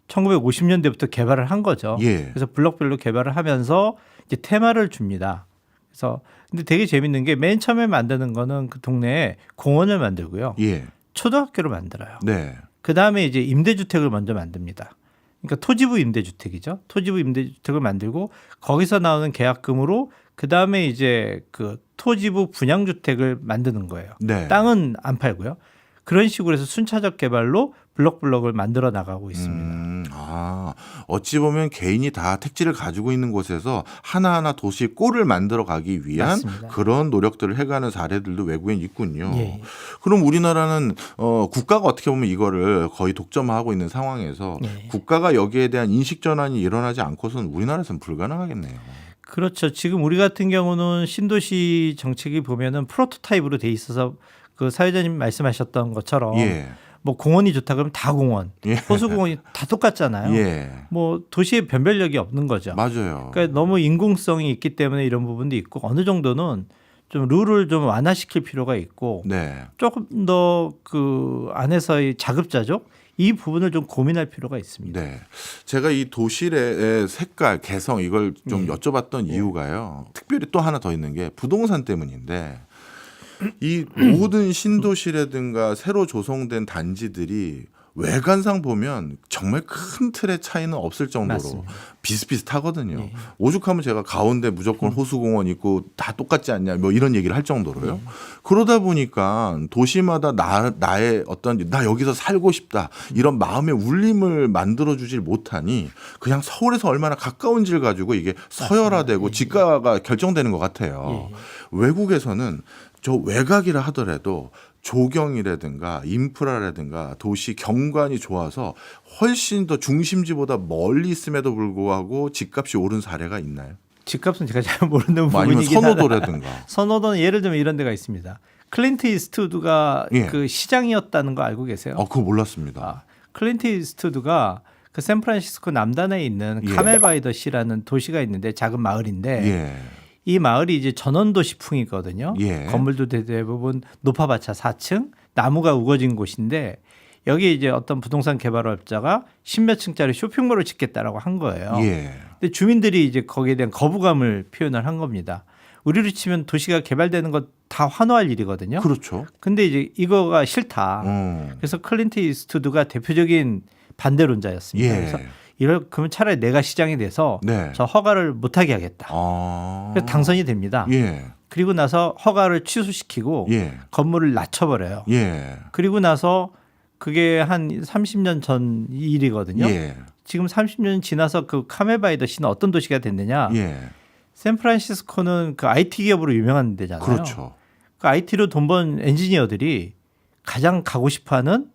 Speaker 2: 1950년대부터 개발을 한 거죠.
Speaker 1: 예.
Speaker 2: 그래서 블럭별로 개발을 하면서 이제 테마를 줍니다. 그래서 근데 되게 재밌는 게 맨 처음에 만드는 거는 그 동네에 공원을 만들고요.
Speaker 1: 예.
Speaker 2: 초등학교를 만들어요.
Speaker 1: 네.
Speaker 2: 그 다음에 이제 임대주택을 먼저 만듭니다. 그러니까 토지부 임대주택이죠. 토지부 임대주택을 만들고 거기서 나오는 계약금으로 그 다음에 이제 그 토지부 분양주택을 만드는 거예요.
Speaker 1: 네.
Speaker 2: 땅은 안 팔고요. 그런 식으로 해서 순차적 개발로 블럭을 만들어 나가고 있습니다.
Speaker 1: 어찌 보면 개인이 다 택지를 가지고 있는 곳에서 하나하나 도시 꼴을 만들어 가기 위한
Speaker 2: 맞습니다.
Speaker 1: 그런 노력들을 해가는 사례들도 외국엔 있군요.
Speaker 2: 예.
Speaker 1: 그럼 우리나라는 국가가 어떻게 보면 이거를 거의 독점하고 있는 상황에서
Speaker 2: 예.
Speaker 1: 국가가 여기에 대한 인식 전환이 일어나지 않고서는 우리나라에서는 불가능하겠네요.
Speaker 2: 그렇죠. 지금 우리 같은 경우는 신도시 정책이 보면은 프로토타입으로 돼 있어서 그 사회자님 말씀하셨던 것처럼
Speaker 1: 예.
Speaker 2: 뭐 공원이 좋다 그러면 다 공원,
Speaker 1: 예.
Speaker 2: 호수공원이 다 똑같잖아요.
Speaker 1: 예.
Speaker 2: 뭐 도시에 변별력이 없는 거죠.
Speaker 1: 맞아요.
Speaker 2: 그러니까 너무 인공성이 있기 때문에 이런 부분도 있고 어느 정도는 좀 룰을 좀 완화시킬 필요가 있고
Speaker 1: 네.
Speaker 2: 조금 더 그 안에서의 자급자족 이 부분을 좀 고민할 필요가 있습니다.
Speaker 1: 네. 제가 이 도시의 색깔, 개성 이걸 좀 여쭤봤던 이유가요. 특별히 또 하나 더 있는 게 부동산 때문인데 이 모든 신도시라든가 새로 조성된 단지들이 외관상 보면 정말 큰 틀의 차이는 없을 정도로
Speaker 2: 맞습니다.
Speaker 1: 비슷비슷하거든요.
Speaker 2: 예.
Speaker 1: 오죽하면 제가 가운데 무조건 호수공원 있고 다 똑같지 않냐 뭐 이런 얘기를 할 정도로요. 그러다 보니까 도시마다 나의 어떤 나 여기서 살고 싶다 이런 마음의 울림을 만들어주질 못하니 그냥 서울에서 얼마나 가까운지를 가지고 이게 서열화되고 집가가 결정되는 것 같아요. 외국에서는 저 외곽이라 하더라도 조경이라든가 인프라라든가 도시 경관이 좋아서 훨씬 더 중심지보다 멀리 있음에도 불구하고 집값이 오른 사례가 있나요?
Speaker 2: 집값은 제가 잘 모르는
Speaker 1: 뭐 아니면
Speaker 2: 부분이긴 하다.
Speaker 1: 선호도라든가.
Speaker 2: 선호도는 예를 들면 이런 데가 있습니다. 클린트 이스트우드가
Speaker 1: 예.
Speaker 2: 그 시장이었다는 거 알고 계세요?
Speaker 1: 그거 몰랐습니다.
Speaker 2: 클린트 이스트우드가 그 샌프란시스코 남단에 있는
Speaker 1: 예.
Speaker 2: 카멜바이더시라는 도시가 있는데 작은 마을인데
Speaker 1: 예.
Speaker 2: 이 마을이 이제 전원도시풍이거든요.
Speaker 1: 예.
Speaker 2: 건물도 대부분 높아봤자 4층, 나무가 우거진 곳인데 여기 이제 어떤 부동산 개발업자가 10몇 층짜리 쇼핑몰을 짓겠다라고 한 거예요.
Speaker 1: 예.
Speaker 2: 근데 주민들이 이제 거기에 대한 거부감을 표현을 한 겁니다. 우리로 치면 도시가 개발되는 것 다 환호할 일이거든요.
Speaker 1: 그렇죠.
Speaker 2: 근데 이제 이거가 싫다. 그래서 클린트 이스트우드가 대표적인 반대론자였습니다.
Speaker 1: 예.
Speaker 2: 그래서 그러면 차라리 내가 시장이 돼서
Speaker 1: 네.
Speaker 2: 저 허가를 못하게 하겠다. 그래서 당선이 됩니다.
Speaker 1: 예.
Speaker 2: 그리고 나서 허가를 취소시키고
Speaker 1: 예.
Speaker 2: 건물을 낮춰버려요.
Speaker 1: 예.
Speaker 2: 그리고 나서 그게 한 30년 전 일이거든요.
Speaker 1: 예.
Speaker 2: 지금 30년 지나서 그 카멜바이더시는 어떤 도시가 됐느냐.
Speaker 1: 예.
Speaker 2: 샌프란시스코는 그 IT 기업으로 유명한 데잖아요.
Speaker 1: 그렇죠.
Speaker 2: 그 IT로 돈 번 엔지니어들이 가장 가고 싶어하는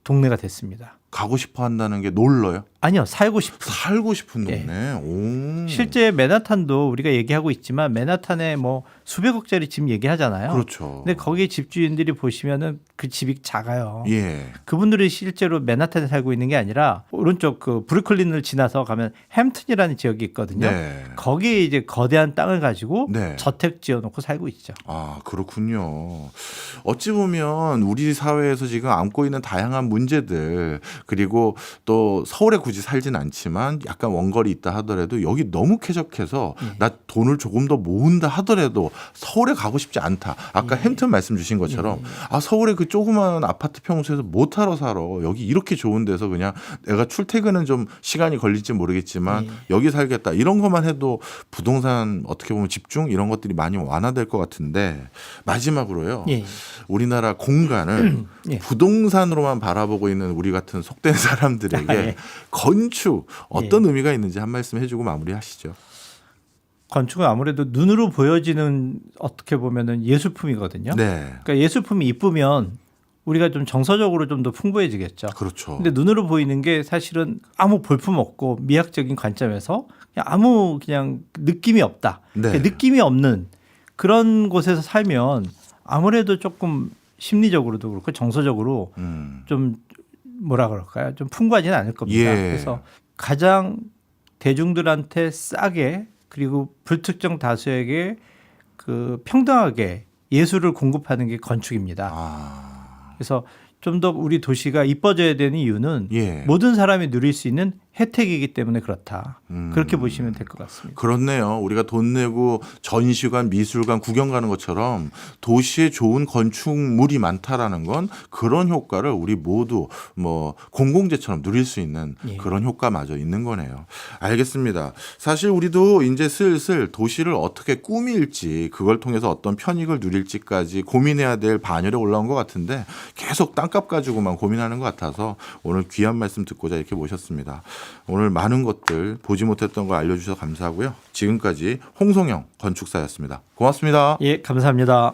Speaker 2: 동네가 됐습니다.
Speaker 1: 가고 싶어 한다는 게 놀러요?
Speaker 2: 아니요, 살고 싶은.
Speaker 1: 살고 싶은
Speaker 2: 예.
Speaker 1: 동네. 오.
Speaker 2: 실제 맨하탄도 우리가 얘기하고 있지만 맨하탄에 뭐 수백억짜리 집 얘기하잖아요.
Speaker 1: 그렇죠.
Speaker 2: 근데 거기 집주인들이 보시면은 그 집이 작아요.
Speaker 1: 예.
Speaker 2: 그분들이 실제로 맨하탄에 살고 있는 게 아니라 오른쪽 그 브루클린을 지나서 가면 햄튼이라는 지역이 있거든요.
Speaker 1: 네.
Speaker 2: 거기에 이제 거대한 땅을 가지고
Speaker 1: 네.
Speaker 2: 저택 지어놓고 살고 있죠.
Speaker 1: 아, 그렇군요. 어찌 보면 우리 사회에서 지금 안고 있는 다양한 문제들, 그리고 또 서울에 굳이 살진 않지만 약간 원거리 있다 하더라도 여기 너무 쾌적해서 나 돈을 조금 더 모은다 하더라도 서울에 가고 싶지 않다. 아까 햄튼 말씀 주신 것처럼 아, 서울에 그 조그만 아파트 평수에서 못 하러 살아. 여기 이렇게 좋은 데서 그냥 내가 출퇴근은 좀 시간이 걸릴지 모르겠지만 여기 살겠다. 이런 것만 해도 부동산 어떻게 보면 집중 이런 것들이 많이 완화될 것 같은데 마지막으로요.
Speaker 2: 예.
Speaker 1: 우리나라 공간을
Speaker 2: 예.
Speaker 1: 부동산으로만 바라보고 있는 우리 같은 속된 사람들에게
Speaker 2: 예.
Speaker 1: 건축 어떤 의미가 있는지 한 말씀 해주고 마무리하시죠.
Speaker 2: 건축은 아무래도 눈으로 보여지는 어떻게 보면은 예술품이거든요.
Speaker 1: 네,
Speaker 2: 그러니까 예술품이 이쁘면 우리가 좀 정서적으로 좀 더 풍부해지겠죠.
Speaker 1: 그렇죠.
Speaker 2: 근데 눈으로 보이는 게 사실은 아무 볼품 없고 미학적인 관점에서 그냥 아무 그냥 느낌이 없다.
Speaker 1: 네.
Speaker 2: 그러니까 느낌이 없는 그런 곳에서 살면 아무래도 조금 심리적으로도 그렇고 정서적으로 좀 뭐라 그럴까요? 좀 풍부하지는 않을 겁니다.
Speaker 1: 예.
Speaker 2: 그래서 가장 대중들한테 싸게 그리고 불특정 다수에게 그 평등하게 예술을 공급하는 게 건축입니다.
Speaker 1: 아,
Speaker 2: 그래서 좀 더 우리 도시가 이뻐져야 되는 이유는
Speaker 1: 예.
Speaker 2: 모든 사람이 누릴 수 있는 혜택이기 때문에 그렇다. 그렇게 보시면 될 것 같습니다.
Speaker 1: 그렇네요. 우리가 돈 내고 전시관, 미술관 구경 가는 것처럼 도시에 좋은 건축물이 많다라는 건 그런 효과를 우리 모두 뭐 공공재처럼 누릴 수 있는
Speaker 2: 예.
Speaker 1: 그런 효과마저 있는 거네요. 알겠습니다. 사실 우리도 이제 슬슬 도시를 어떻게 꾸밀지 그걸 통해서 어떤 편익을 누릴지까지 고민해야 될 반열에 올라온 것 같은데 계속 땅값 가지고만 고민하는 것 같아서 오늘 귀한 말씀 듣고자 이렇게 모셨습니다. 오늘 많은 것들 보지 못했던 걸 알려주셔서 감사하고요. 지금까지 홍성영 건축사였습니다. 고맙습니다.
Speaker 2: 예, 감사합니다.